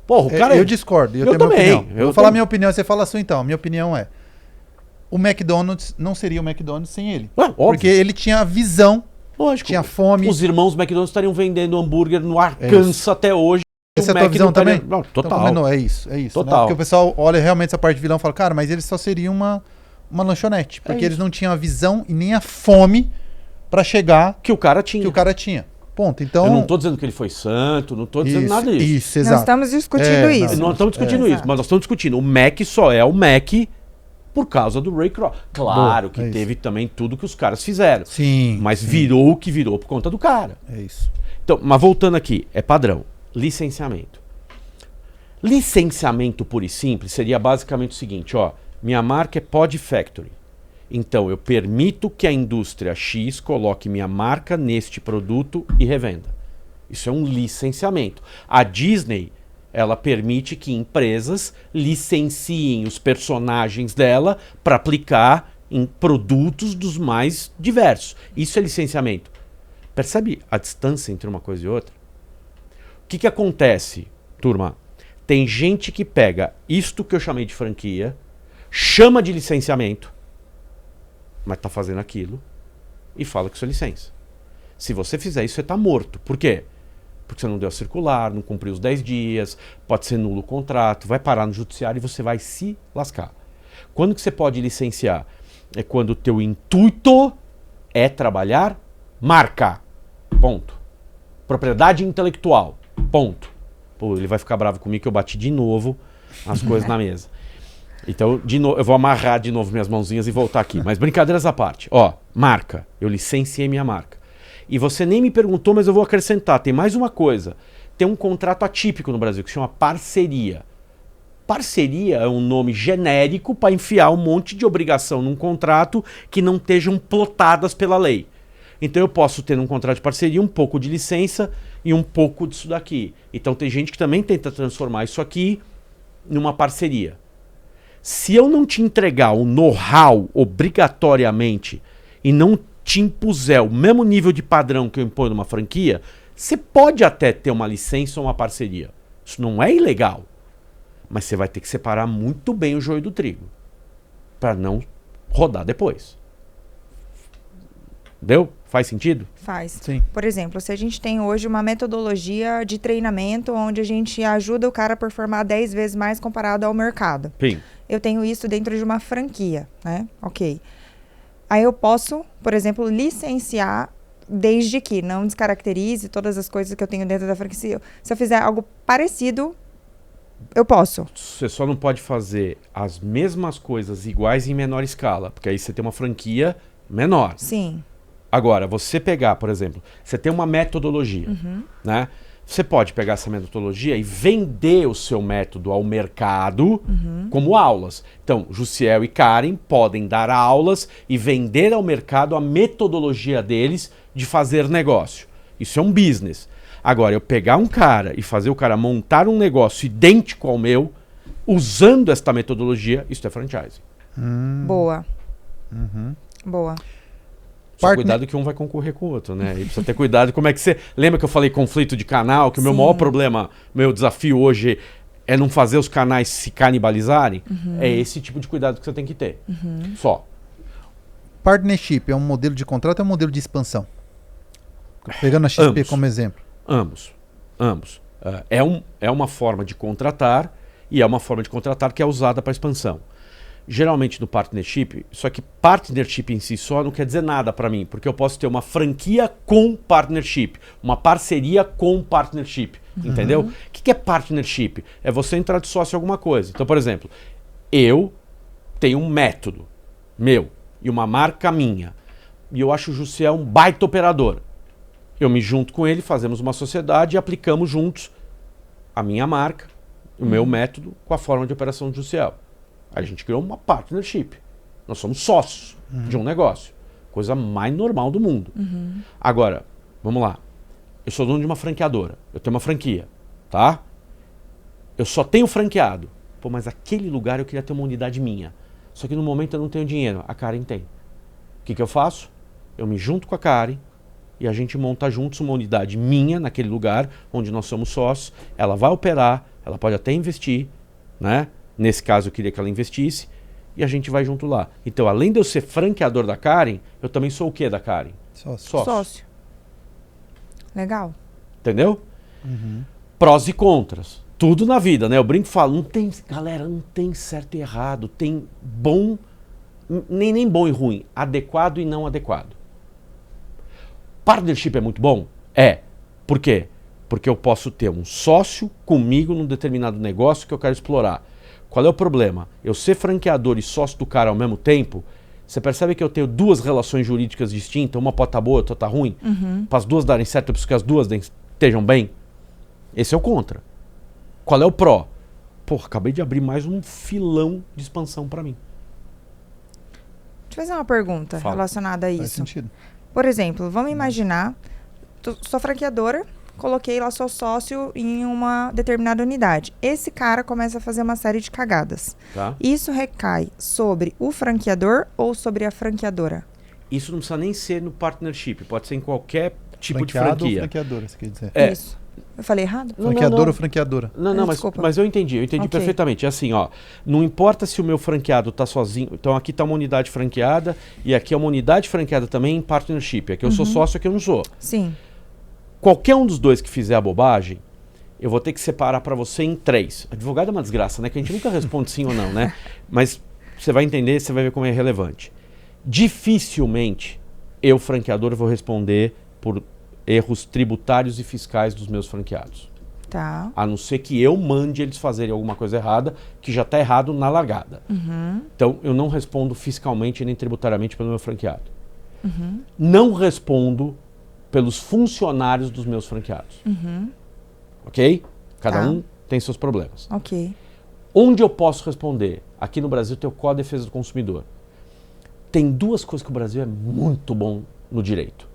Porra, o cara Eu discordo, eu tenho também. minha opinião. Eu vou falar minha opinião, você fala a sua então. Minha opinião é, o McDonald's não seria o McDonald's sem ele. Óbvio. Porque ele tinha a visão, Lógico. tinha fome. Os irmãos McDonald's estariam vendendo hambúrguer no Arkansas até hoje. Essa é a O tua Mac visão não estaria- também? Não, total. Então, não, é isso. Total. Né? Porque o pessoal olha realmente essa parte de vilão e fala, cara, mas eles só seriam uma lanchonete. Porque eles não tinham a visão e nem a fome pra chegar Que o cara tinha. que o cara tinha. Ponto. Então, Eu não tô dizendo que ele foi santo, não tô dizendo nada disso. Isso, Nós exato. estamos discutindo isso. Nós estamos discutindo isso, Exato. mas nós estamos discutindo. O Mac só é o Mac por causa do Ray Kroc. Claro Boa, que é isso. teve também tudo que os caras fizeram. Sim. Mas sim. virou o que virou por conta do cara. É isso. Então, mas voltando aqui, é padrão. Licenciamento. Licenciamento puro e simples seria basicamente o seguinte, ó. Minha marca é Pod Factory. Então, eu permito que a indústria X coloque minha marca neste produto e revenda. Isso é um licenciamento. A Disney, ela permite que empresas licenciem os personagens dela para aplicar em produtos dos mais diversos. Isso é licenciamento. Percebe a distância entre uma coisa e outra? O que acontece, turma? Tem gente que pega isto que eu chamei de franquia, chama de licenciamento, mas está fazendo aquilo e fala que isso é licença. Se você fizer isso, você está morto. Por quê? Porque você não deu a circular, não cumpriu os 10 dias, pode ser nulo o contrato, vai parar no judiciário e você vai se lascar. Quando que você pode licenciar? É quando o teu intuito é trabalhar marca. Ponto. Propriedade intelectual. Ponto. Pô, ele vai ficar bravo comigo que eu bati de novo as coisas na mesa. Então, de novo, eu vou amarrar de novo minhas mãozinhas e voltar aqui. Mas brincadeiras à parte. Ó, marca. Eu licenciei minha marca. E você nem me perguntou, mas eu vou acrescentar. Tem mais uma coisa. Tem um contrato atípico no Brasil que se chama parceria. Parceria é um nome genérico para enfiar um monte de obrigação num contrato que não estejam plotadas pela lei. Então eu posso ter num contrato de parceria um pouco de licença e um pouco disso daqui. Então tem gente que também tenta transformar isso aqui numa parceria. Se eu não te entregar o know-how obrigatoriamente e não te impuser o mesmo nível de padrão que eu imponho numa franquia, você pode até ter uma licença ou uma parceria. Isso não é ilegal. Mas você vai ter que separar muito bem o joio do trigo para não rodar depois. Deu? Faz sentido? Faz. Sim. Por exemplo, se a gente tem hoje uma metodologia de treinamento onde a gente ajuda o cara a performar 10 vezes mais comparado ao mercado. Sim. Eu tenho isso dentro de uma franquia, né? Ok. Aí eu posso, por exemplo, licenciar desde que não descaracterize todas as coisas que eu tenho dentro da franquia. Se eu fizer algo parecido, eu posso. Você só não pode fazer as mesmas coisas iguais em menor escala, porque aí você tem uma franquia menor. Sim. Agora, você pegar, por exemplo, você tem uma metodologia, né? Você pode pegar essa metodologia e vender o seu método ao mercado como aulas. Então, Jussiel e Karen podem dar aulas e vender ao mercado a metodologia deles de fazer negócio. Isso é um business. Agora, eu pegar um cara e fazer o cara montar um negócio idêntico ao meu, usando esta metodologia, isso é franchising. Boa. Boa. Só Partner- cuidado que um vai concorrer com o outro, né? E precisa ter cuidado como é que você... Lembra que eu falei conflito de canal? Que o meu Sim. maior problema, meu desafio hoje é não fazer os canais se canibalizarem? É esse tipo de cuidado que você tem que ter. Só. Partnership é um modelo de contrato ou é um modelo de expansão? Pegando a XP Ambos. como exemplo. Ambos. É uma forma de contratar e é uma forma de contratar que é usada para expansão. Geralmente no partnership, só que partnership em si só não quer dizer nada para mim, porque eu posso ter uma franquia com partnership, uma parceria com partnership, entendeu? O que é partnership? É você entrar de sócio em alguma coisa. Então, por exemplo, eu tenho um método meu e uma marca minha, e eu acho o Jussiel um baita operador. Eu me junto com ele, fazemos uma sociedade e aplicamos juntos a minha marca, o meu método com a forma de operação do Jussiel. Aí a gente criou uma partnership. Nós somos sócios de um negócio. Coisa mais normal do mundo. Agora, vamos lá. Eu sou dono de uma franqueadora. Eu tenho uma franquia, tá? Eu só tenho franqueado. Pô, mas aquele lugar eu queria ter uma unidade minha. Só que no momento eu não tenho dinheiro. A Karen tem. O que eu faço? Eu me junto com a Karen e a gente monta juntos uma unidade minha naquele lugar onde nós somos sócios. Ela vai operar, ela pode até investir, né? Nesse caso eu queria que ela investisse e a gente vai junto lá. Então, além de eu ser franqueador da Karen, eu também sou o quê da Karen? Sócio. Legal. Entendeu? Uhum. Prós e contras. Tudo na vida, né? Eu brinco e falo, galera, não tem certo e errado, tem bom, nem bom e ruim, adequado e não adequado. Partnership é muito bom? É. Por quê? Porque eu posso ter um sócio comigo num determinado negócio que eu quero explorar. Qual é o problema? Eu ser franqueador e sócio do cara ao mesmo tempo, você percebe que eu tenho duas relações jurídicas distintas, uma pode estar boa, outra está ruim? Para as duas darem certo, eu preciso que as duas estejam bem? Esse é o contra. Qual é o pró? Porra, acabei de abrir mais um filão de expansão para mim. Deixa eu fazer uma pergunta relacionada a Faz isso. sentido. Por exemplo, vamos imaginar, sou franqueadora, coloquei lá, sou sócio em uma determinada unidade. Esse cara começa a fazer uma série de cagadas. Tá? Isso recai sobre o franqueador ou sobre a franqueadora? Isso não precisa nem ser no partnership, pode ser em qualquer tipo de Franqueado ou franquia. franqueadora, você quer dizer? É. Isso. Eu falei errado? Franqueador ou franqueadora? Não, Desculpa. mas eu entendi Ok. perfeitamente. É assim, ó, não importa se o meu franqueado está sozinho, então aqui está uma unidade franqueada e aqui é uma unidade franqueada também em partnership. Aqui eu sou sócio, aqui eu não sou. Sim. Qualquer um dos dois que fizer a bobagem, eu vou ter que separar para você em 3. Advogado é uma desgraça, né? Que a gente nunca responde sim ou não, né? Mas você vai entender, você vai ver como é relevante. Dificilmente eu, franqueador, vou responder por erros tributários e fiscais dos meus franqueados. Tá. A não ser que eu mande eles fazerem alguma coisa errada, que já está errado na largada. Então, eu não respondo fiscalmente nem tributariamente pelo meu franqueado. Não respondo pelos funcionários dos meus franqueados. Ok? Cada Tá. um tem seus problemas. Ok. Onde eu posso responder? Aqui no Brasil tem o Código de Defesa do Consumidor. Tem duas coisas que o Brasil é muito bom no direito.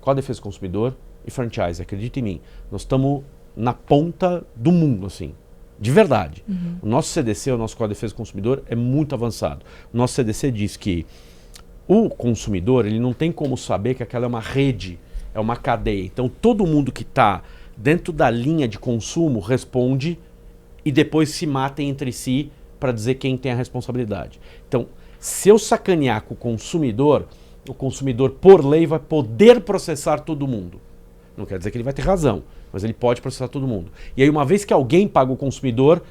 Código de Defesa do Consumidor e franchise, acredita em mim. Nós estamos na ponta do mundo, assim, de verdade. O nosso CDC, o nosso Código de Defesa do Consumidor, é muito avançado. O nosso CDC diz que o consumidor, ele não tem como saber que aquela é uma rede, é uma cadeia. Então, todo mundo que está dentro da linha de consumo responde e depois se matem entre si para dizer quem tem a responsabilidade. Então, se eu sacanear com o consumidor, por lei, vai poder processar todo mundo. Não quer dizer que ele vai ter razão, mas ele pode processar todo mundo. E aí, uma vez que alguém paga o consumidor,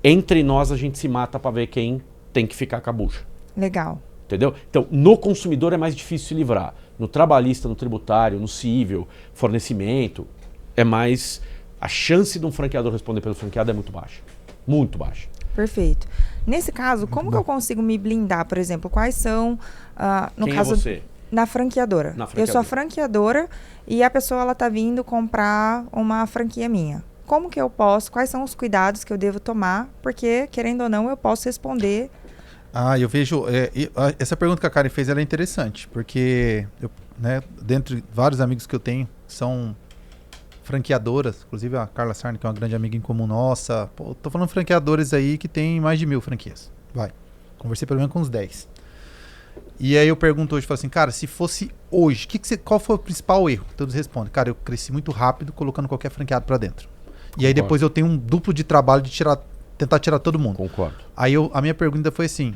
entre nós a gente se mata para ver quem tem que ficar com a bucha. Legal. Entendeu? Então, no consumidor é mais difícil se livrar. No trabalhista, no tributário, no civil, fornecimento, é mais... A chance de um franqueador responder pelo franqueado é muito baixa. Muito baixa. Perfeito. Nesse caso, como que eu consigo me blindar, por exemplo? Quais são, no Quem caso... é você? Na franqueadora. Na Eu sou franqueadora. a franqueadora e a pessoa ela tá vindo comprar uma franquia minha. Como que eu posso, quais são os cuidados que eu devo tomar? Porque, querendo ou não, eu posso responder. Eu vejo... essa pergunta que a Karen fez, ela é interessante, porque eu, né, dentre vários amigos que eu tenho, são franqueadoras, inclusive a Carla Sarni, que é uma grande amiga em comum nossa. Pô, tô falando franqueadores aí que tem mais de 1000 franquias. Vai. Conversei pelo menos com uns 10. E aí eu pergunto hoje, falo assim, cara, se fosse hoje, qual foi o principal erro? Todos respondem, cara, eu cresci muito rápido colocando qualquer franqueado pra dentro. E aí depois eu tenho um duplo de trabalho de tentar tirar todo mundo. Concordo. Aí a minha pergunta foi assim,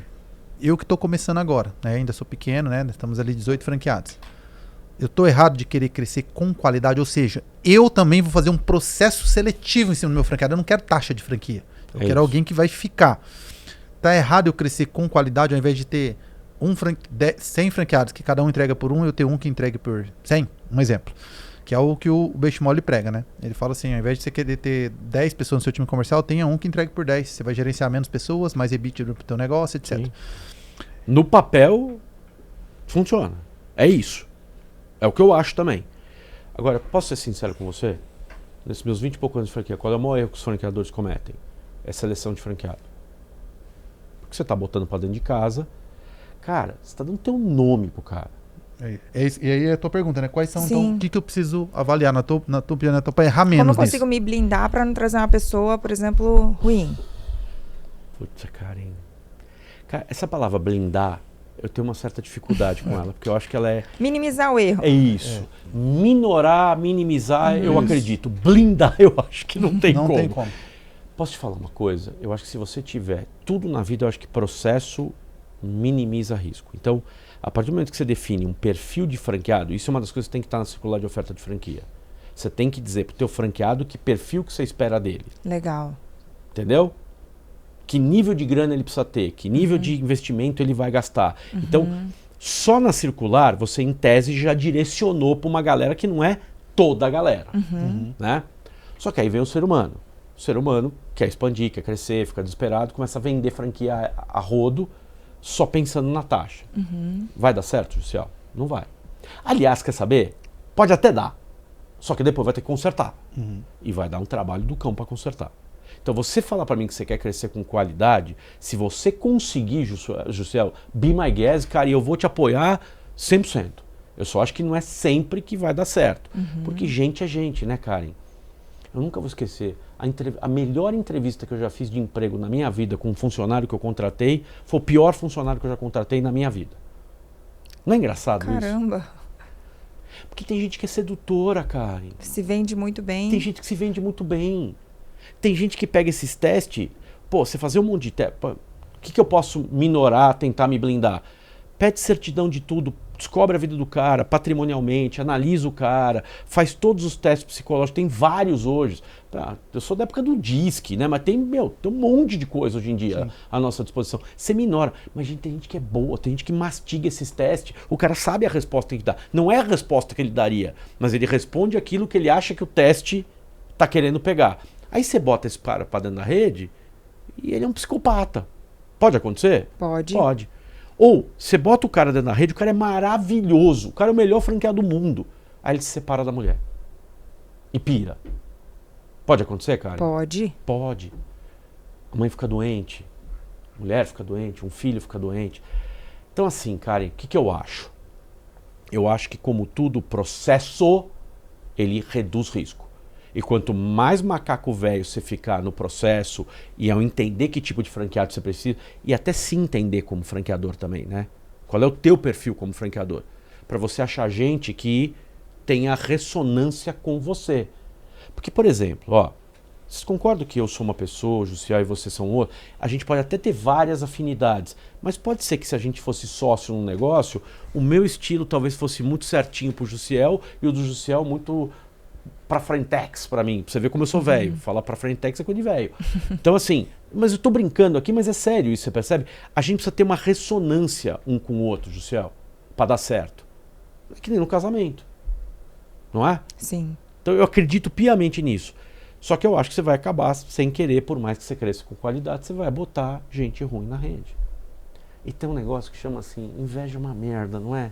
eu que tô começando agora, né? Ainda sou pequeno, né? Estamos ali 18 franqueados. Eu tô errado de querer crescer com qualidade, ou seja, eu também vou fazer um processo seletivo em cima do meu franqueado. Eu não quero taxa de franquia. Eu quero alguém que vai ficar. Tá errado eu crescer com qualidade ao invés de ter 100 franqueados que cada um entrega por um, eu ter um que entregue por 100, um exemplo. Que é o que o Benchimol prega, né? Ele fala assim, ao invés de você querer ter 10 pessoas no seu time comercial, tenha um que entregue por 10. Você vai gerenciar menos pessoas, mais EBITDA pro teu negócio, etc. Sim. No papel, funciona. É isso. É o que eu acho também. Agora, posso ser sincero com você? Nesses meus 20 e poucos anos de franquia, qual é o maior erro que os franqueadores cometem? É seleção de franqueado. Porque você está botando para dentro de casa, cara, você está dando teu nome pro cara. E aí é a tua pergunta, né? Quais são, Sim. então, o que eu preciso avaliar na tua opinião, para errar menos Como eu nisso? consigo me blindar para não trazer uma pessoa, por exemplo, ruim? Putz, Karen. Cara, essa palavra blindar, eu tenho uma certa dificuldade com ela, porque eu acho que ela é... Minimizar o erro. É isso. Minorar, minimizar, eu acredito. Blindar, eu acho que não tem como. Não tem como. Posso te falar uma coisa? Eu acho que se você tiver tudo na vida, eu acho que processo minimiza risco. Então, a partir do momento que você define um perfil de franqueado, isso é uma das coisas que tem que estar na circular de oferta de franquia. Você tem que dizer pro teu franqueado que perfil que você espera dele. Legal. Entendeu? Que nível de grana ele precisa ter, que nível de investimento ele vai gastar. Então, só na circular, você em tese já direcionou para uma galera que não é toda a galera. Né? Só que aí vem o ser humano. O ser humano quer expandir, quer crescer, fica desesperado, começa a vender franquia a rodo, só pensando na taxa. Vai dar certo, Judicial? Não vai. Aliás, quer saber? Pode até dar. Só que depois vai ter que consertar. E vai dar um trabalho do cão para consertar. Então você falar para mim que você quer crescer com qualidade, se você conseguir, Judicial, be my guest, cara, e eu vou te apoiar 100%. Eu só acho que não é sempre que vai dar certo. Porque gente é gente, né, Karen? Eu nunca vou esquecer. A melhor entrevista que eu já fiz de emprego na minha vida com um funcionário que eu contratei foi o pior funcionário que eu já contratei na minha vida. Não é engraçado isso? Caramba. Porque tem gente que é sedutora, Karen. Se vende muito bem. Tem gente que se vende muito bem. Tem gente que pega esses testes, pô, você fazer um monte de teste, o que eu posso minorar, tentar me blindar? Pede certidão de tudo, descobre a vida do cara patrimonialmente, analisa o cara, faz todos os testes psicológicos, tem vários hoje. Eu sou da época do DISC, né? Mas tem um monte de coisa hoje em dia à nossa disposição. Você minora, mas tem gente que é boa, tem gente que mastiga esses testes, o cara sabe a resposta que dá. Não é a resposta que ele daria, mas ele responde aquilo que ele acha que o teste está querendo pegar. Aí você bota esse cara para dentro da rede e ele é um psicopata. Pode acontecer? Pode. Pode. Ou você bota o cara dentro da rede, o cara é maravilhoso, o cara é o melhor franqueado do mundo. Aí ele se separa da mulher. E pira. Pode acontecer, cara? Pode. Pode. A mãe fica doente, a mulher fica doente, um filho fica doente. Então assim, Karen, o que eu acho? Eu acho que como tudo, o processo, ele reduz risco. E quanto mais macaco velho você ficar no processo e ao entender que tipo de franqueado você precisa, e até se entender como franqueador também, né? Qual é o teu perfil como franqueador? Para você achar gente que tenha ressonância com você. Porque, por exemplo, ó, vocês concordam que eu sou uma pessoa, o Judicial e vocês são outra? A gente pode até ter várias afinidades, mas pode ser que se a gente fosse sócio num negócio, o meu estilo talvez fosse muito certinho pro Judicial e o do Judicial muito pra frentex pra mim, pra você ver como eu sou velho. Falar pra frentex é coisa de velho. Então assim, mas eu tô brincando aqui, mas é sério isso, você percebe? A gente precisa ter uma ressonância um com o outro, Judicial, pra dar certo. É que nem no casamento, não é? Sim. Então eu acredito piamente nisso. Só que eu acho que você vai acabar sem querer, por mais que você cresça com qualidade, você vai botar gente ruim na rede. E tem um negócio que chama assim, inveja é uma merda, não é?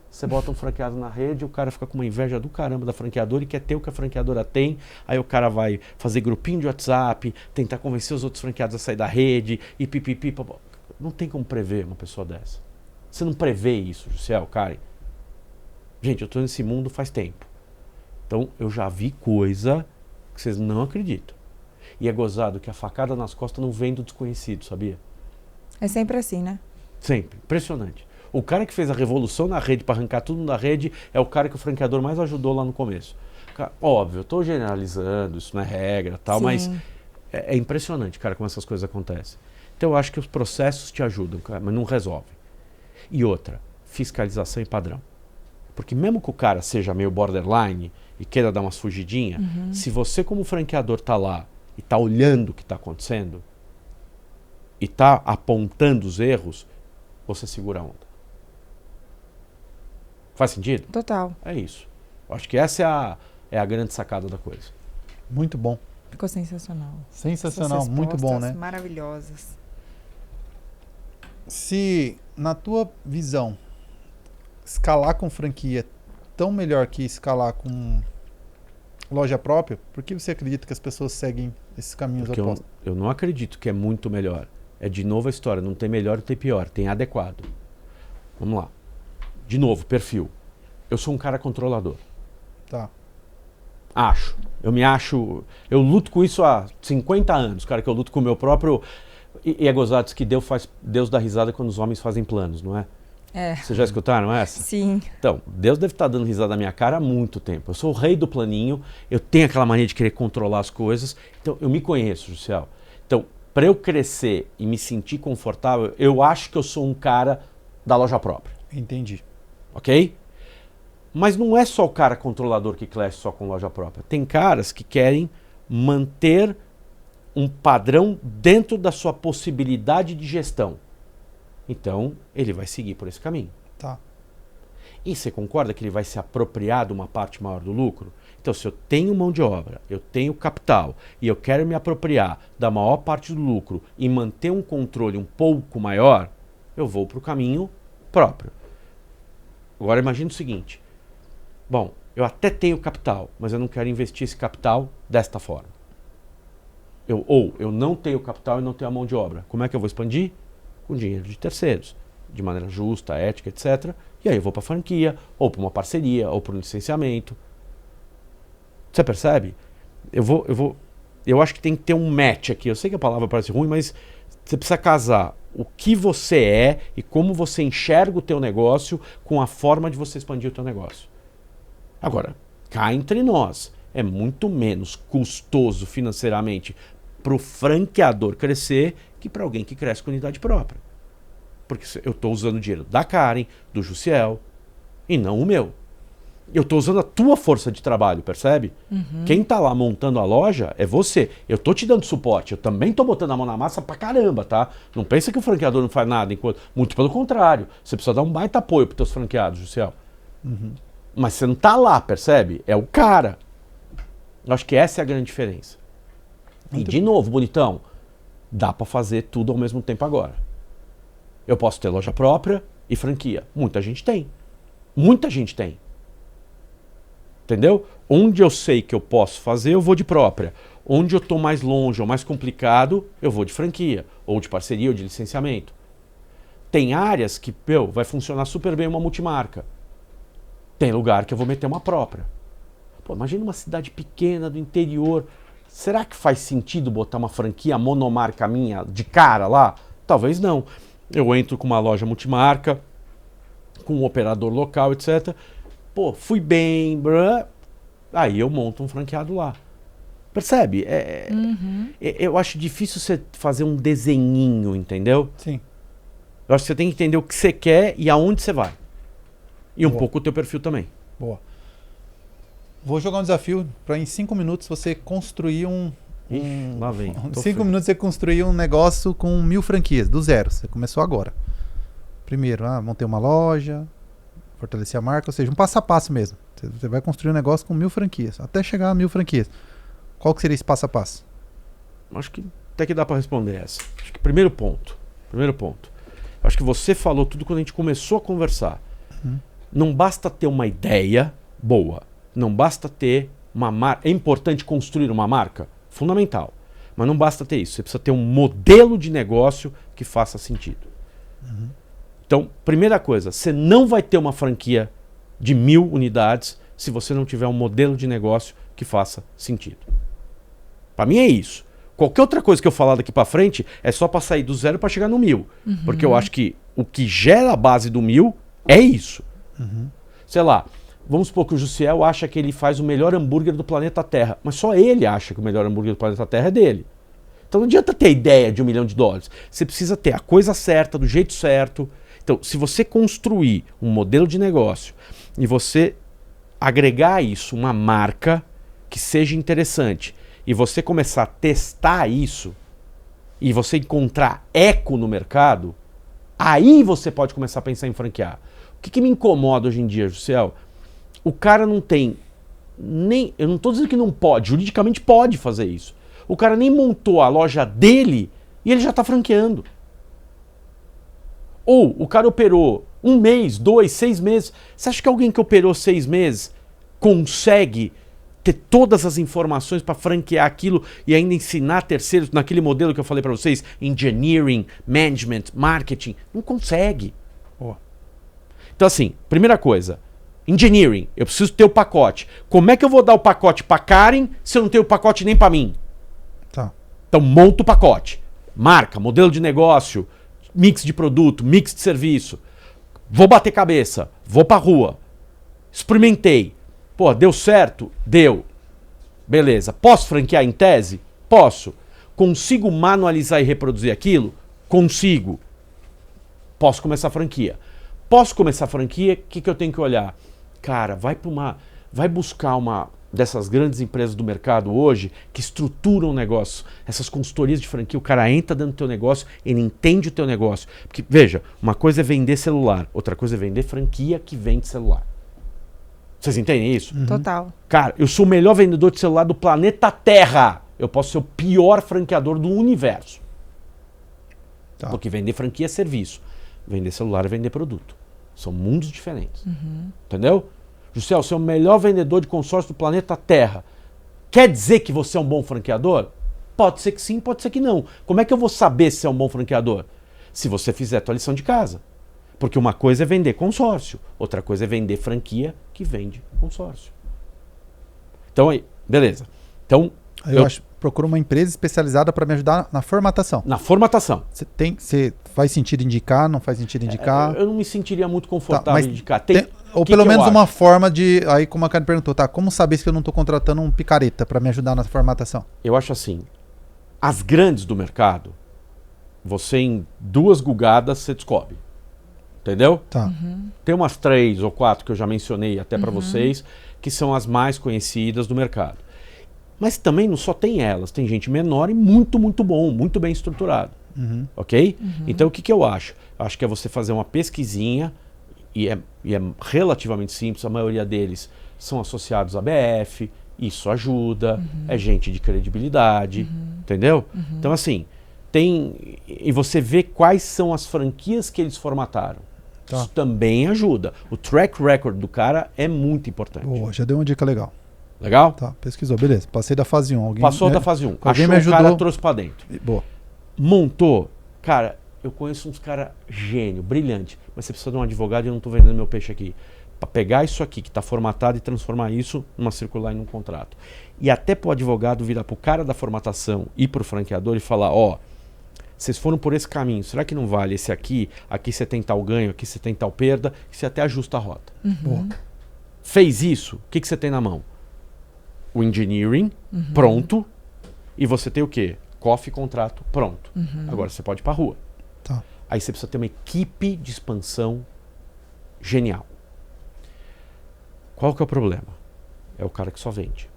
Você bota um franqueado na rede, o cara fica com uma inveja do caramba da franqueadora e quer ter o que a franqueadora tem. Aí o cara vai fazer grupinho de WhatsApp, tentar convencer os outros franqueados a sair da rede e pipipi. Não tem como prever uma pessoa dessa. Você não prevê isso, Judicial, Karen. Gente, eu tô nesse mundo faz tempo. Então eu já vi coisa que vocês não acreditam. E é gozado que a facada nas costas não vem do desconhecido, sabia? É sempre assim, né? Sempre. Impressionante. O cara que fez a revolução na rede para arrancar tudo da rede é o cara que o franqueador mais ajudou lá no começo. Óbvio, eu estou generalizando, isso não é regra, tal, mas é impressionante, cara, como essas coisas acontecem. Então eu acho que os processos te ajudam, cara, mas não resolvem. E outra, fiscalização e padrão. Porque mesmo que o cara seja meio borderline e queira dar umas fugidinhas, se você como franqueador tá lá e tá olhando o que está acontecendo e tá apontando os erros, você segura a onda. Faz sentido? Total. É isso. Acho que essa é a grande sacada da coisa. Muito bom. Ficou sensacional. Sensacional, Essas muito bom, respostas né? Maravilhosas. Se, na tua visão, escalar com franquia é tão melhor que escalar com loja própria, por que você acredita que as pessoas seguem esses caminhos Porque opostos? eu não acredito que é muito melhor. É de novo a história, não tem melhor, tem pior, tem adequado. Vamos lá. De novo, perfil. Eu sou um cara controlador. Tá. Acho. Eu me acho... Eu luto com isso há 50 anos, cara, que eu luto com o meu próprio... E é gozado, diz que Deus dá risada quando os homens fazem planos, não é? Vocês já escutaram essa? Sim. Então, Deus deve estar dando risada na minha cara há muito tempo. Eu sou o rei do planinho, eu tenho aquela mania de querer controlar as coisas, então eu me conheço, Jusciel. Então, para eu crescer e me sentir confortável, eu acho que eu sou um cara da loja própria. Entendi. Ok? Mas não é só o cara controlador que cresce só com loja própria. Tem caras que querem manter um padrão dentro da sua possibilidade de gestão. Então, ele vai seguir por esse caminho. Tá. E você concorda que ele vai se apropriar de uma parte maior do lucro? Então, se eu tenho mão de obra, eu tenho capital e eu quero me apropriar da maior parte do lucro e manter um controle um pouco maior, eu vou para o caminho próprio. Agora, imagine o seguinte. Bom, eu até tenho capital, mas eu não quero investir esse capital desta forma. Eu não tenho capital e não tenho a mão de obra. Como é que eu vou expandir? Com dinheiro de terceiros, de maneira justa, ética, etc. E aí eu vou para a franquia, ou para uma parceria, ou para um licenciamento. Você percebe? Eu acho que tem que ter um match aqui. Eu sei que a palavra parece ruim, mas você precisa casar o que você é e como você enxerga o teu negócio com a forma de você expandir o teu negócio. Agora, cá entre nós, é muito menos custoso financeiramente para o franqueador crescer que para alguém que cresce com unidade própria. Porque eu estou usando o dinheiro da Karen, do Jusciel, e não o meu. Eu estou usando a tua força de trabalho, percebe? Uhum. Quem está lá montando a loja é você. Eu estou te dando suporte, eu também estou botando a mão na massa pra caramba, tá? Não pensa que o franqueador não faz nada, muito pelo contrário. Você precisa dar um baita apoio para os teus franqueados, Jusciel. Uhum. Mas você não está lá, percebe? É o cara. Eu acho que essa é a grande diferença. E de novo, bonitão, dá para fazer tudo ao mesmo tempo agora. Eu posso ter loja própria e franquia. Muita gente tem. Muita gente tem. Entendeu? Onde eu sei que eu posso fazer, eu vou de própria. Onde eu estou mais longe ou mais complicado, eu vou de franquia. Ou de parceria ou de licenciamento. Tem áreas que, vai funcionar super bem uma multimarca. Tem lugar que eu vou meter uma própria. Pô, imagina uma cidade pequena do interior. Será que faz sentido botar uma franquia monomarca minha de cara lá? Talvez não. Eu entro com uma loja multimarca, com um operador local, etc. Pô, fui bem, aí eu monto um franqueado lá. Percebe? Eu acho difícil você fazer um desenhinho, entendeu? Sim. Eu acho que você tem que entender o que você quer e aonde você vai. E um Boa. pouco o teu perfil também. Boa. Vou jogar um desafio para em 5 minutos você construir Ixi, lá vem. Em 5 minutos você construir um negócio com 1000 franquias, do zero. Você começou agora. Primeiro, montei uma loja, fortalecer a marca, ou seja, um passo a passo mesmo. Você vai construir um negócio com 1000 franquias, até chegar a 1000 franquias. Qual que seria esse passo a passo? Acho que até que dá para responder essa. Acho que primeiro ponto. Acho que você falou tudo quando a gente começou a conversar. Não basta ter uma ideia boa. Não basta ter uma marca. É importante construir uma marca? Fundamental. Mas não basta ter isso. Você precisa ter um modelo de negócio que faça sentido. Então, primeira coisa, você não vai ter uma franquia de 1000 unidades se você não tiver um modelo de negócio que faça sentido. Para mim é isso. Qualquer outra coisa que eu falar daqui para frente é só para sair do zero para chegar no 1000. Porque eu acho que o que gera a base do 1000 é isso. Sei lá, vamos supor que o Jusciel acha que ele faz o melhor hambúrguer do planeta Terra, mas só ele acha que o melhor hambúrguer do planeta Terra é dele. Então não adianta ter ideia de $1 milhão. Você precisa ter a coisa certa, do jeito certo. Então, se você construir um modelo de negócio e você agregar a isso uma marca que seja interessante e você começar a testar isso e você encontrar eco no mercado, aí você pode começar a pensar em franquear. O que me incomoda hoje em dia, Jusciel? O cara não tem nem... Eu não estou dizendo que não pode, juridicamente pode fazer isso. O cara nem montou a loja dele e ele já está franqueando. Ou o cara operou 1 mês, 2, 6 meses. Você acha que alguém que operou 6 meses consegue ter todas as informações para franquear aquilo e ainda ensinar terceiros naquele modelo que eu falei para vocês? Engineering, management, marketing. Não consegue. Então assim, primeira coisa, engineering, eu preciso ter o pacote. Como é que eu vou dar o pacote para Karen se eu não tenho o pacote nem para mim? Tá. Então monta o pacote. Marca, modelo de negócio, mix de produto, mix de serviço. Vou bater cabeça, vou pra rua. Experimentei. Pô, deu certo? Deu. Beleza. Posso franquear em tese? Posso. Consigo manualizar e reproduzir aquilo? Consigo. Posso começar a franquia. Posso começar a franquia, o que eu tenho que olhar? Cara, vai buscar uma dessas grandes empresas do mercado hoje que estruturam o negócio. Essas consultorias de franquia, o cara entra dentro do teu negócio, ele entende o teu negócio. Porque, veja, uma coisa é vender celular, outra coisa é vender franquia que vende celular. Vocês entendem isso? Total. Cara, eu sou o melhor vendedor de celular do planeta Terra. Eu posso ser o pior franqueador do universo. Tá. Porque vender franquia é serviço. Vender celular é vender produto. São mundos diferentes. Entendeu? José, você é o melhor vendedor de consórcio do planeta Terra. Quer dizer que você é um bom franqueador? Pode ser que sim, pode ser que não. Como é que eu vou saber se é um bom franqueador? Se você fizer a tua lição de casa. Porque uma coisa é vender consórcio, outra coisa é vender franquia que vende consórcio. Então aí, beleza. Então, Eu acho, procuro uma empresa especializada para me ajudar na formatação. na formatação. Você faz sentido indicar, não faz sentido indicar? Eu não me sentiria muito confortável mas em indicar. Ou que pelo que eu menos acho? uma forma de, aí como a Karen perguntou, tá, como saber se eu não estou contratando um picareta para me ajudar na formatação? Eu acho assim, as grandes do mercado, você em 2 gugadas você descobre. Entendeu? Tá. Tem umas 3 ou 4 que eu já mencionei até para vocês, que são as mais conhecidas do mercado. Mas também não só tem elas, tem gente menor e muito, muito bom, muito bem estruturado. Ok? Então o que eu acho? Eu acho que é você fazer uma pesquisinha, e é relativamente simples, a maioria deles são associados à BF, isso ajuda, é gente de credibilidade, entendeu? Então assim, e você vê quais são as franquias que eles formataram. Tá. Isso também ajuda. O track record do cara é muito importante. Boa, já deu uma dica legal. Legal? Tá, pesquisou, beleza. Passei da fase 1. Passou da fase 1. Alguém Achou me o ajudou. cara, trouxe pra dentro. Boa. Montou. Cara, eu conheço uns caras gênio, brilhante, mas você precisa de um advogado e eu não tô vendendo meu peixe aqui. Para pegar isso aqui que está formatado e transformar isso numa circular e num contrato. E até para o advogado virar para o cara da formatação e para o franqueador e falar, ó, vocês foram por esse caminho, será que não vale esse aqui? Aqui você tem tal ganho, aqui você tem tal perda, que você até ajusta a rota. Boa. Fez isso, o que você tem na mão? O engineering pronto e você tem o quê? Coffee, contrato pronto. Agora você pode ir para a rua. Tá. Aí você precisa ter uma equipe de expansão genial. Qual que é o problema? É o cara que só vende.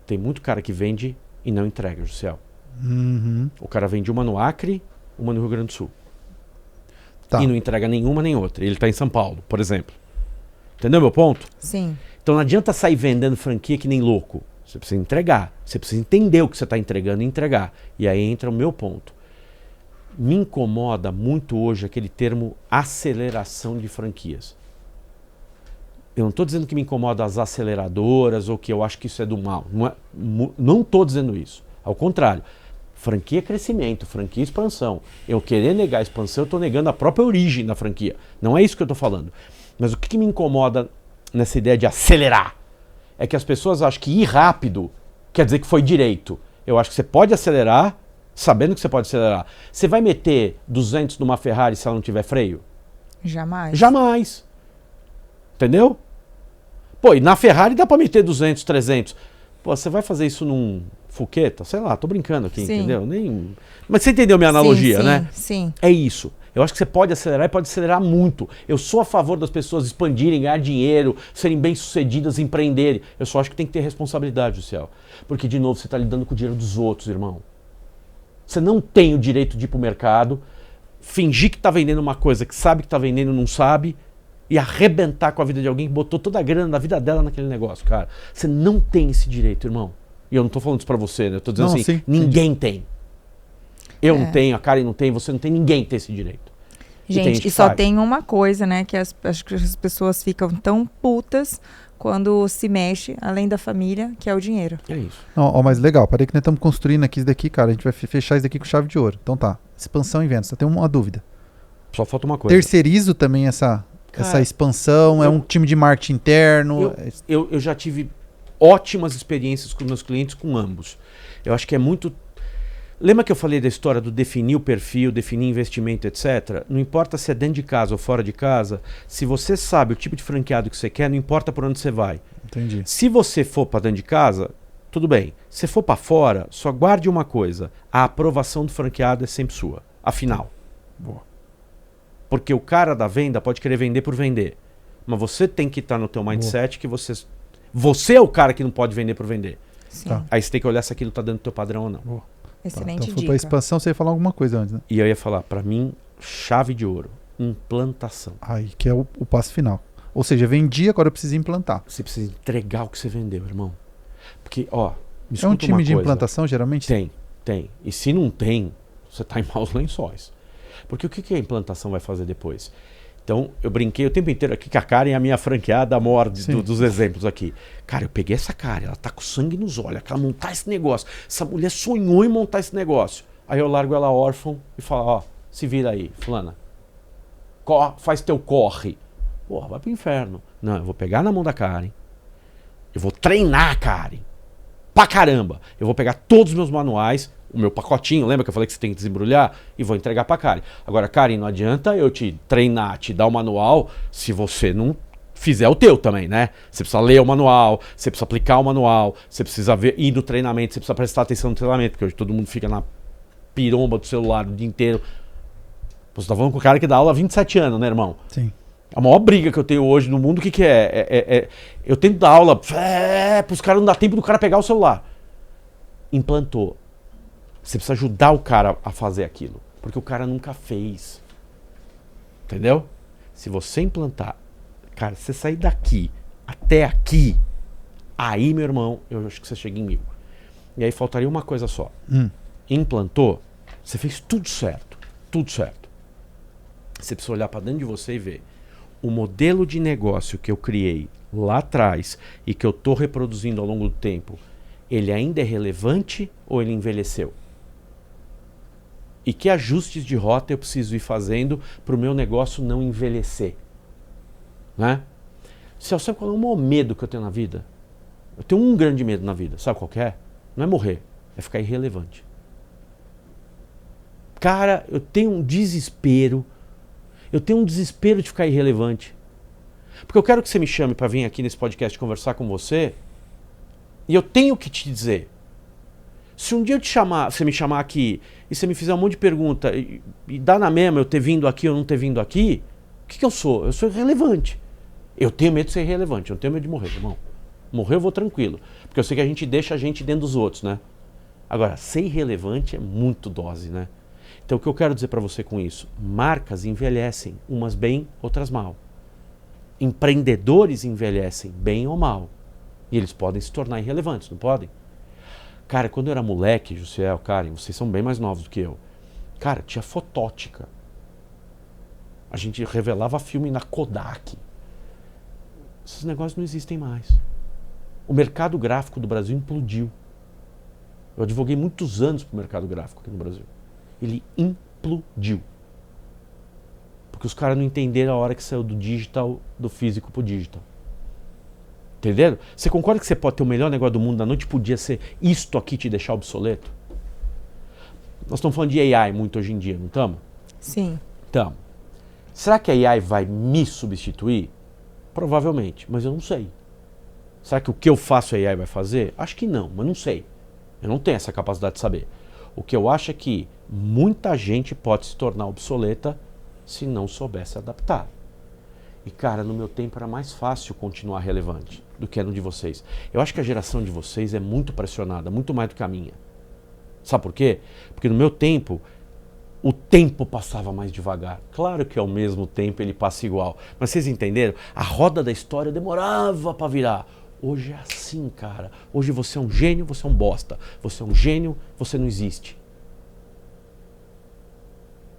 Tem muito cara que vende e não entrega, José. O cara vende uma no Acre, uma no Rio Grande do Sul. Tá. E não entrega nenhuma nem outra. Ele está em São Paulo, por exemplo. Entendeu meu ponto? Sim. Então não adianta sair vendendo franquia que nem louco. Você precisa entregar. Você precisa entender o que você está entregando e entregar. E aí entra o meu ponto. Me incomoda muito hoje aquele termo aceleração de franquias. Eu não estou dizendo que me incomoda as aceleradoras ou que eu acho que isso é do mal. Não estou dizendo isso. Ao contrário. Franquia é crescimento, franquia é expansão. Eu querer negar a expansão, eu estou negando a própria origem da franquia. Não é isso que eu estou falando. Mas o que me incomoda nessa ideia de acelerar é que as pessoas acham que ir rápido quer dizer que foi direito. Eu acho que você pode acelerar sabendo que você pode acelerar. Você vai meter 200 numa Ferrari se ela não tiver freio? Jamais. Jamais. Entendeu? Pô, e na Ferrari dá pra meter 200, 300. Pô, você vai fazer isso num Fuqueta? Sei lá, tô brincando aqui, Sim. entendeu? Mas você entendeu minha analogia, sim, né? Sim. É isso. Eu acho que você pode acelerar e pode acelerar muito. Eu sou a favor das pessoas expandirem, ganhar dinheiro, serem bem-sucedidas, empreenderem. Eu só acho que tem que ter responsabilidade, José. Porque, de novo, você está lidando com o dinheiro dos outros, irmão. Você não tem o direito de ir pro mercado, fingir que está vendendo uma coisa que sabe que está vendendo e não sabe, e arrebentar com a vida de alguém que botou toda a grana da vida dela naquele negócio, cara. Você não tem esse direito, irmão. E eu não tô falando isso pra você, né? Eu tô dizendo Não, assim, sim, ninguém tem. Eu não tenho, a Karen não tem, você não tem, ninguém tem esse direito. Gente, e só tem uma coisa, né? Que acho que as pessoas ficam tão putas quando se mexe, além da família, que é o dinheiro. É isso. Não, ó, mas legal, parei que nós estamos construindo aqui isso daqui, cara. A gente vai fechar isso daqui com chave de ouro. Então tá, expansão e vendas. Só tem uma dúvida. Só falta uma coisa. Terceirizo também essa expansão, é um time de marketing interno. Eu já tive ótimas experiências com meus clientes com ambos. Eu acho que é muito... Lembra que eu falei da história do definir o perfil, definir investimento, etc? Não importa se é dentro de casa ou fora de casa, se você sabe o tipo de franqueado que você quer, não importa por onde você vai. Entendi. Se você for para dentro de casa, tudo bem. Se for para fora, só guarde uma coisa. A aprovação do franqueado é sempre sua. Afinal. Boa. Porque o cara da venda pode querer vender por vender. Mas você tem que estar no teu mindset que você é o cara que não pode vender por vender. Sim. Tá. Aí você tem que olhar se aquilo tá dentro do teu padrão ou não. Boa. Excelente Então, foi dica. pra expansão, você ia falar alguma coisa antes, né? E eu ia falar, para mim, chave de ouro. Implantação. Aí, que é o passo final. Ou seja, vendi, agora eu preciso implantar. Você precisa entregar o que você vendeu, irmão. Porque, ó, me É um escuta time uma de coisa. implantação, geralmente? Tem. E se não tem, você tá em maus lençóis. Porque o que a implantação vai fazer depois? Então, eu brinquei o tempo inteiro aqui que a Karen é a minha franqueada maior dos exemplos aqui. Cara, eu peguei essa Karen, ela tá com sangue nos olhos, ela quer montar esse negócio. Essa mulher sonhou em montar esse negócio. Aí eu largo ela órfã e falo, ó, se vira aí, fulana. Faz teu corre. Porra, vai pro inferno. Não, eu vou pegar na mão da Karen. Eu vou treinar a Karen. Pra caramba. Eu vou pegar todos os meus manuais, o meu pacotinho, lembra que eu falei que você tem que desembrulhar? E vou entregar pra Karen. Agora, Karen, não adianta eu te treinar, te dar o manual, se você não fizer o teu também, né? Você precisa ler o manual, você precisa aplicar o manual, você precisa ir no treinamento, você precisa prestar atenção no treinamento, porque hoje todo mundo fica na piromba do celular o dia inteiro. Você tá falando com o cara que dá aula há 27 anos, né, irmão? Sim. A maior briga que eu tenho hoje no mundo, o que é? Eu tento dar aula pros caras, não dá tempo do cara pegar o celular. Implantou. Você precisa ajudar o cara a fazer aquilo. Porque o cara nunca fez. Entendeu? Se você implantar, cara, se você sair daqui até aqui, aí, meu irmão, eu acho que você chega em 1000. E aí faltaria uma coisa só. Implantou, você fez tudo certo. Tudo certo. Você precisa olhar para dentro de você e ver o modelo de negócio que eu criei lá atrás e que eu estou reproduzindo ao longo do tempo, ele ainda é relevante ou ele envelheceu? E que ajustes de rota eu preciso ir fazendo para o meu negócio não envelhecer? Né? Sabe qual é o maior medo que eu tenho na vida? Eu tenho um grande medo na vida. Sabe qual que é? Não é morrer, é ficar irrelevante. Cara, eu tenho um desespero. Eu tenho um desespero de ficar irrelevante. Porque eu quero que você me chame para vir aqui nesse podcast conversar com você. E eu tenho que te dizer. Se um dia você me chamar aqui e você me fizer um monte de pergunta e dá na mesma eu ter vindo aqui ou não ter vindo aqui, o que eu sou? Eu sou irrelevante. Eu tenho medo de ser irrelevante, eu não tenho medo de morrer, irmão. Morrer eu vou tranquilo. Porque eu sei que a gente deixa a gente dentro dos outros, né? Agora, ser irrelevante é muito dose, né? Então o que eu quero dizer para você com isso? Marcas envelhecem, umas bem, outras mal. Empreendedores envelhecem bem ou mal. E eles podem se tornar irrelevantes, não podem? Cara, quando eu era moleque, Jussiel, Karen, vocês são bem mais novos do que eu. Cara, tinha fotótica. A gente revelava filme na Kodak. Esses negócios não existem mais. O mercado gráfico do Brasil implodiu. Eu advoguei muitos anos para o mercado gráfico aqui no Brasil. Ele implodiu. Porque os caras não entenderam a hora que saiu do digital, do físico pro digital. Entenderam? Você concorda que você pode ter o melhor negócio do mundo da noite, podia ser isto aqui te deixar obsoleto? Nós estamos falando de AI muito hoje em dia, não estamos? Sim. Estamos. Será que a AI vai me substituir? Provavelmente, mas eu não sei. Será que o que eu faço a AI vai fazer? Acho que não, mas não sei. Eu não tenho essa capacidade de saber. O que eu acho é que muita gente pode se tornar obsoleta se não souber se adaptar. E cara, no meu tempo era mais fácil continuar relevante do que no de vocês. Eu acho que a geração de vocês é muito pressionada, muito mais do que a minha. Sabe por quê? Porque no meu tempo, o tempo passava mais devagar. Claro que ao mesmo tempo ele passa igual. Mas vocês entenderam? A roda da história demorava para virar. Hoje é assim, cara. Hoje você é um gênio, você é um bosta. Você é um gênio, você não existe.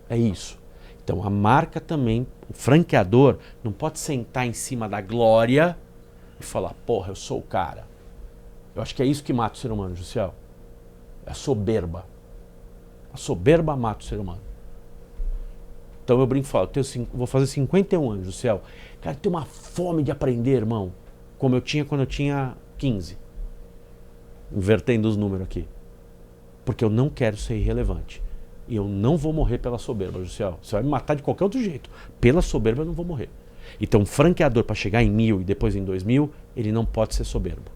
É isso. Então a marca também, o franqueador, não pode sentar em cima da glória e falar, porra, eu sou o cara. Eu acho que é isso que mata o ser humano, Jussiel. É a soberba. A soberba mata o ser humano. Então eu brinco e falo, vou fazer 51 anos, Jussiel. Cara, tem uma fome de aprender, irmão. Como eu tinha quando eu tinha 15. Invertendo os números aqui. porque eu não quero ser irrelevante. E eu não vou morrer pela soberba, Josiel. Você vai me matar de qualquer outro jeito. Pela soberba eu não vou morrer. Então, um franqueador para chegar em 1.000 e depois em 2.000, ele não pode ser soberbo.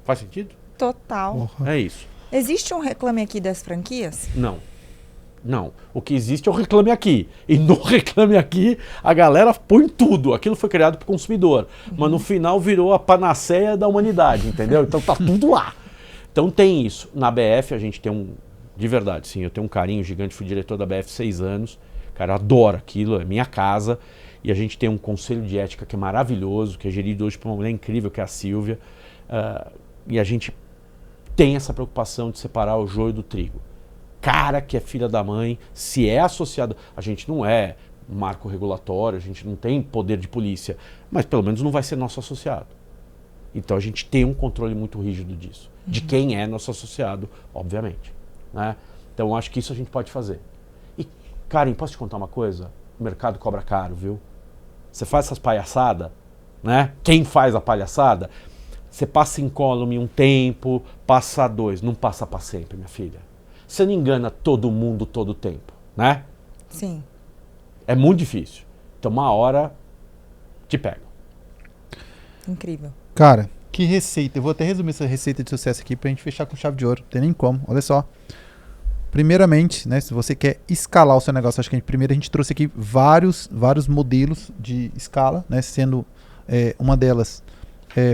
Faz sentido? Total. É isso. Existe um Reclame Aqui das franquias? Não. Não. O que existe é o Reclame Aqui. E no Reclame Aqui, a galera põe tudo. Aquilo foi criado para o consumidor. Mas no final virou a panaceia da humanidade, entendeu? Então tá tudo lá. Então tem isso. Na BF a gente tem um... De verdade, sim. Eu tenho um carinho gigante. Fui diretor da BF 6 anos. Cara, eu adoro aquilo. É minha casa. E a gente tem um conselho de ética que é maravilhoso, que é gerido hoje por uma mulher incrível, que é a Silvia. E a gente tem essa preocupação de separar o joio do trigo. Cara que é filha da mãe, se é associado... A gente não é marco regulatório, a gente não tem poder de polícia, mas pelo menos não vai ser nosso associado. Então a gente tem um controle muito rígido disso. De quem é nosso associado, obviamente. Né? Então eu acho que isso a gente pode fazer. E, Karen, posso te contar uma coisa? O mercado cobra caro, viu? Você faz essas palhaçadas, né? Quem faz a palhaçada... Você passa incólume um tempo, passa 2, não passa para sempre, minha filha. Você não engana todo mundo todo o tempo, né? Sim. É muito difícil. Então uma hora te pegam. Incrível. Cara, que receita. Eu vou até resumir essa receita de sucesso aqui pra gente fechar com chave de ouro. Não tem nem como. Olha só. Primeiramente, né, se você quer escalar o seu negócio, acho que primeiro a gente trouxe aqui vários modelos de escala, né, sendo uma delas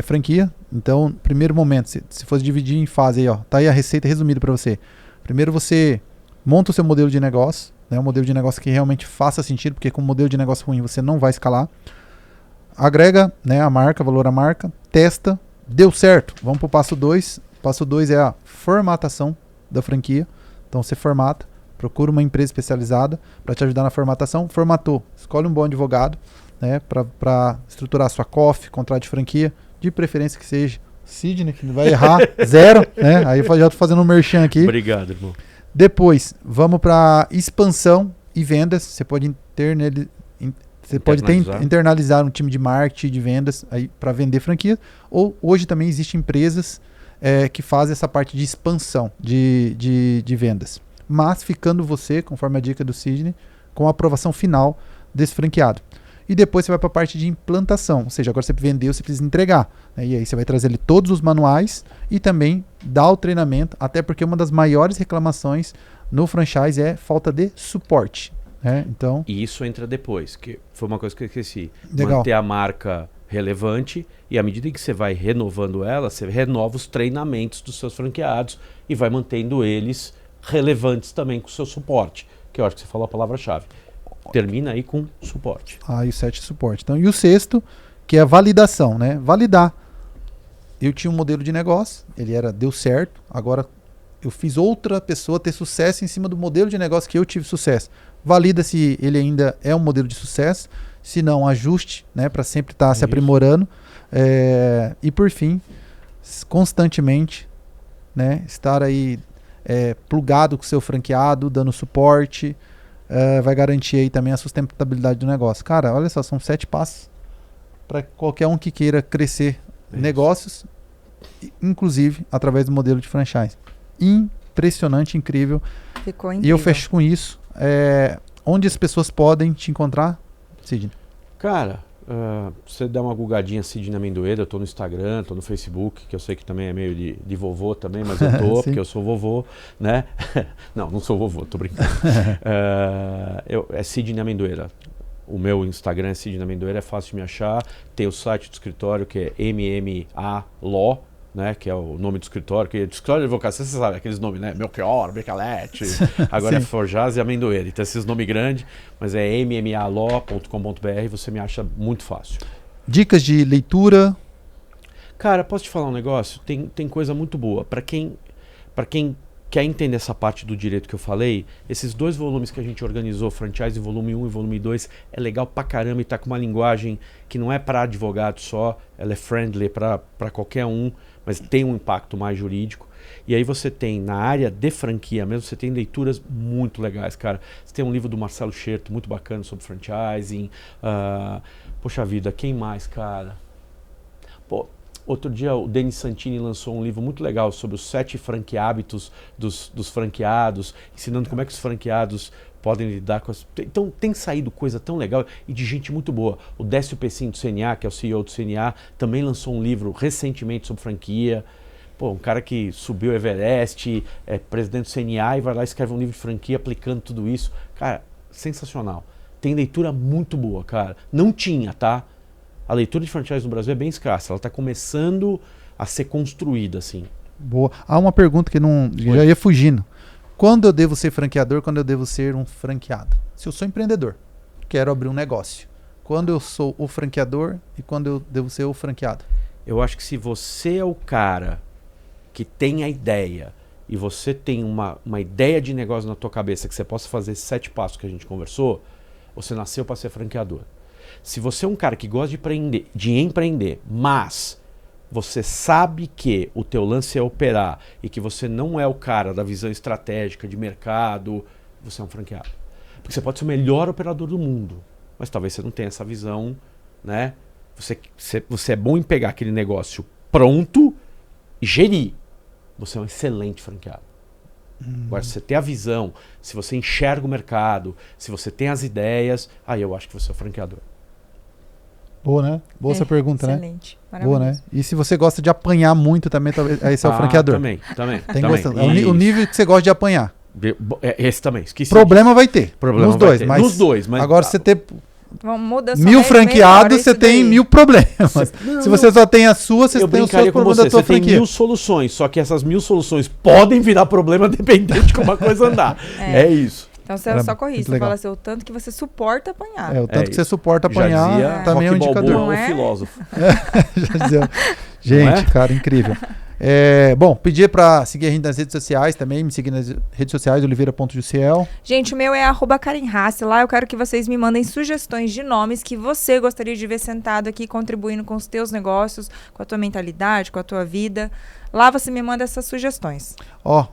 franquia. Então, primeiro momento, se fosse dividir em fase aí, ó, tá aí a receita resumida para você. Primeiro você monta o seu modelo de negócio, né, um modelo de negócio que realmente faça sentido, porque com um modelo de negócio ruim você não vai escalar. Agrega, né, a marca, valor à marca, testa, deu certo. Vamos para o passo 2. Passo 2 é a formatação da franquia. Então você formata, procura uma empresa especializada para te ajudar na formatação. Formatou, escolhe um bom advogado, né, para estruturar a sua COF, contrato de franquia, de preferência que seja Sidney, que não vai errar, zero, né? Aí eu já tô fazendo um merchan aqui. Obrigado, irmão. Depois, vamos para expansão e vendas. Você pode internalizar um time de marketing, de vendas aí para vender franquia. Ou hoje também existem empresas que fazem essa parte de expansão de vendas. Mas ficando você, conforme a dica do Sidney, com a aprovação final desse franqueado. E depois você vai para a parte de implantação, ou seja, agora você vendeu, você precisa entregar. Né? E aí você vai trazer ali todos os manuais e também dar o treinamento, até porque uma das maiores reclamações no franchise é falta de suporte. Né? Então, e isso entra depois, que foi uma coisa que eu esqueci. Legal. Manter a marca relevante e à medida que você vai renovando ela, você renova os treinamentos dos seus franqueados e vai mantendo eles relevantes também com o seu suporte, que eu acho que você falou a palavra-chave. Termina aí com suporte. E o 7 suporte. Então, e o 6º, que é a validação, né? Validar. Eu tinha um modelo de negócio, deu certo, agora eu fiz outra pessoa ter sucesso em cima do modelo de negócio que eu tive sucesso. Valida se ele ainda é um modelo de sucesso, se não, ajuste, né, para sempre estar se aprimorando. E por fim, constantemente, né, estar aí plugado com o seu franqueado, dando suporte, vai garantir aí também a sustentabilidade do negócio. Cara, olha só, são 7 passos para qualquer um que queira crescer negócios, inclusive através do modelo de franchise. Impressionante, incrível. Ficou incrível. E eu fecho com isso. Onde as pessoas podem te encontrar, Sidney? Cara, você dá uma googadinha Sidney Amendoeira, eu tô no Instagram, tô no Facebook, que eu sei que também é meio de vovô também, mas eu tô, porque eu sou vovô, né? Não sou vovô, tô brincando. É Sidney Amendoeira. O meu Instagram é Sidney Amendoeira, é fácil de me achar. Tem o site do escritório, que é MMA Law, né, que é o nome do escritório, que é do escritório de advocacia, você sabe, aqueles nomes, né, Melchior, Becalete, agora é Forjaz e Amendoeira, então esses nomes grandes, mas é mmalaw.com.br, você me acha muito fácil. Dicas de leitura? Cara, posso te falar um negócio? Tem coisa muito boa, para quem quer entender essa parte do direito que eu falei, esses 2 volumes que a gente organizou, Franchise volume 1 e volume 2, é legal pra caramba e tá com uma linguagem que não é para advogado só, ela é friendly para qualquer um, mas tem um impacto mais jurídico. E aí você tem, na área de franquia mesmo, você tem leituras muito legais, cara. Você tem um livro do Marcelo Scherto, muito bacana, sobre franchising. Poxa vida, quem mais, cara? Pô, Outro dia o Denis Santini lançou um livro muito legal sobre os 7 franqueábitos dos franqueados, ensinando como é que os franqueados podem lidar com as... Então tem saído coisa tão legal e de gente muito boa. O Décio Pessin do CNA, que é o CEO do CNA, também lançou um livro recentemente sobre franquia. Pô, um cara que subiu o Everest, é presidente do CNA e vai lá e escreve um livro de franquia aplicando tudo isso. Cara, sensacional. Tem leitura muito boa, cara. Não tinha, tá? A leitura de franchise no Brasil é bem escassa. Ela está começando a ser construída, assim. Boa. Há uma pergunta que não já ia fugindo. Quando eu devo ser franqueador, quando eu devo ser um franqueado? Se eu sou empreendedor, quero abrir um negócio. Quando eu sou o franqueador e quando eu devo ser o franqueado? Eu acho que se você é o cara que tem a ideia e você tem uma ideia de negócio na tua cabeça que você possa fazer esses 7 passos que a gente conversou, você nasceu para ser franqueador. Se você é um cara que gosta de empreender, mas você sabe que o teu lance é operar e que você não é o cara da visão estratégica de mercado, você é um franqueado. Porque você pode ser o melhor operador do mundo, mas talvez você não tenha essa visão, né? Você é bom em pegar aquele negócio pronto e gerir. Você é um excelente franqueado. Agora, se você tem a visão, se você enxerga o mercado, se você tem as ideias, aí eu acho que você é o franqueador. Boa, né? Boa essa pergunta, excelente. Né? Boa, né? E se você gosta de apanhar muito também, talvez esse é o franqueador. Também. O nível que você gosta de apanhar. Esse também, esqueci. Problema vai ter. Problema nos vai dois, ter. Mas nos dois, mas agora você ter muda 1000 franqueados, você tem 1000 problemas. Se você só tem a sua, você tem os seus problemas da sua franquia. Você tem 1000 soluções, só que essas 1000 soluções podem virar problema dependente de como a coisa andar. É isso. Então você só corrige, você fala assim, o tanto que você suporta apanhar. O tanto que você suporta apanhar também é um indicador. Não é um filósofo. Gente, cara, incrível. Bom, pedir pra seguir a gente nas redes sociais também, me seguir nas redes sociais, oliveira.jussiel. Gente, o meu é @KarenHasse. Lá eu quero que vocês me mandem sugestões de nomes que você gostaria de ver sentado aqui, contribuindo com os teus negócios, com a tua mentalidade, com a tua vida. Lá você me manda essas sugestões.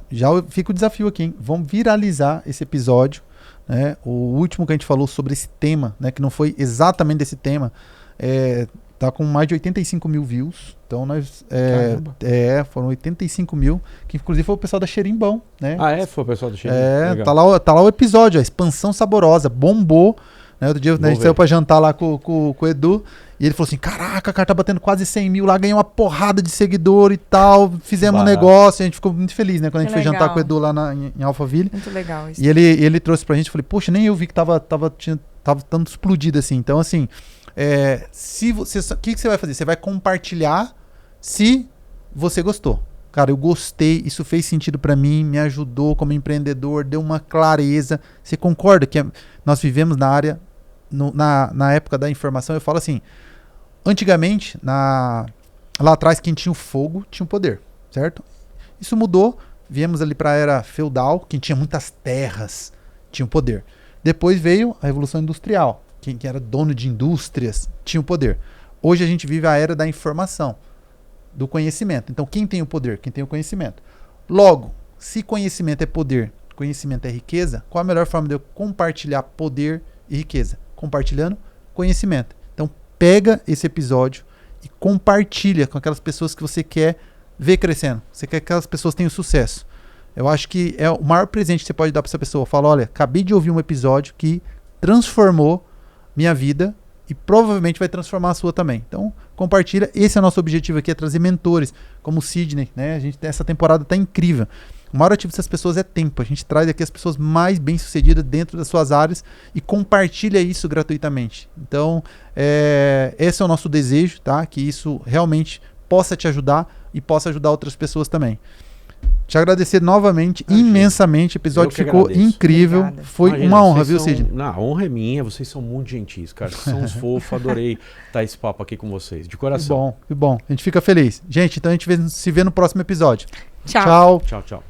Já fica o desafio aqui, hein? Vamos viralizar esse episódio, né? O último que a gente falou sobre esse tema, né? Que não foi exatamente desse tema, tá com mais de 85 mil views. Então nós foram 85 mil, que inclusive foi o pessoal da Xerimbão, né? Foi o pessoal do Xerimbão. Tá lá o episódio, a expansão saborosa, bombou. Né? Outro dia a gente saiu pra jantar lá com o Edu, e ele falou assim, caraca, o cara tá batendo quase 100 mil lá, ganhou uma porrada de seguidor e tal, fizemos um negócio, a gente ficou muito feliz, né? Quando a gente foi jantar com o Edu lá em Alphaville. Muito legal isso. E ele trouxe pra gente, eu falei, poxa, nem eu vi que tava tanto explodido assim. Então assim, o que você vai fazer? Você vai compartilhar se você gostou. Cara, eu gostei, isso fez sentido pra mim, me ajudou como empreendedor, deu uma clareza. Você concorda que nós vivemos na área, na época da informação? Eu falo assim, antigamente, lá atrás, quem tinha o fogo tinha o poder, certo? Isso mudou, viemos ali pra era feudal, quem tinha muitas terras tinha o poder. Depois veio a Revolução Industrial, quem era dono de indústrias tinha o poder. Hoje a gente vive a era da informação, do conhecimento. Então, quem tem o poder? Quem tem o conhecimento. Logo, se conhecimento é poder, conhecimento é riqueza, qual a melhor forma de eu compartilhar poder e riqueza? Compartilhando conhecimento. Então, pega esse episódio e compartilha com aquelas pessoas que você quer ver crescendo. Você quer que aquelas pessoas tenham sucesso. Eu acho que é o maior presente que você pode dar para essa pessoa. Fala, olha, acabei de ouvir um episódio que transformou minha vida e provavelmente vai transformar a sua também. Então, compartilha. Esse é o nosso objetivo aqui, é trazer mentores, como o Sidney, né? Essa temporada tá incrível. O maior ativo dessas pessoas é tempo. A gente traz aqui as pessoas mais bem-sucedidas dentro das suas áreas e compartilha isso gratuitamente. Então, esse é o nosso desejo, tá? Que isso realmente possa te ajudar e possa ajudar outras pessoas também. Te agradecer novamente, imensamente. O episódio ficou incrível. Obrigada. Foi uma honra, viu, Sidney? A honra é minha. Vocês são muito gentis, cara. Vocês são uns fofos. Adorei estar esse papo aqui com vocês. De coração. Que bom. A gente fica feliz. Gente, então a gente se vê no próximo episódio. Tchau. Tchau, tchau.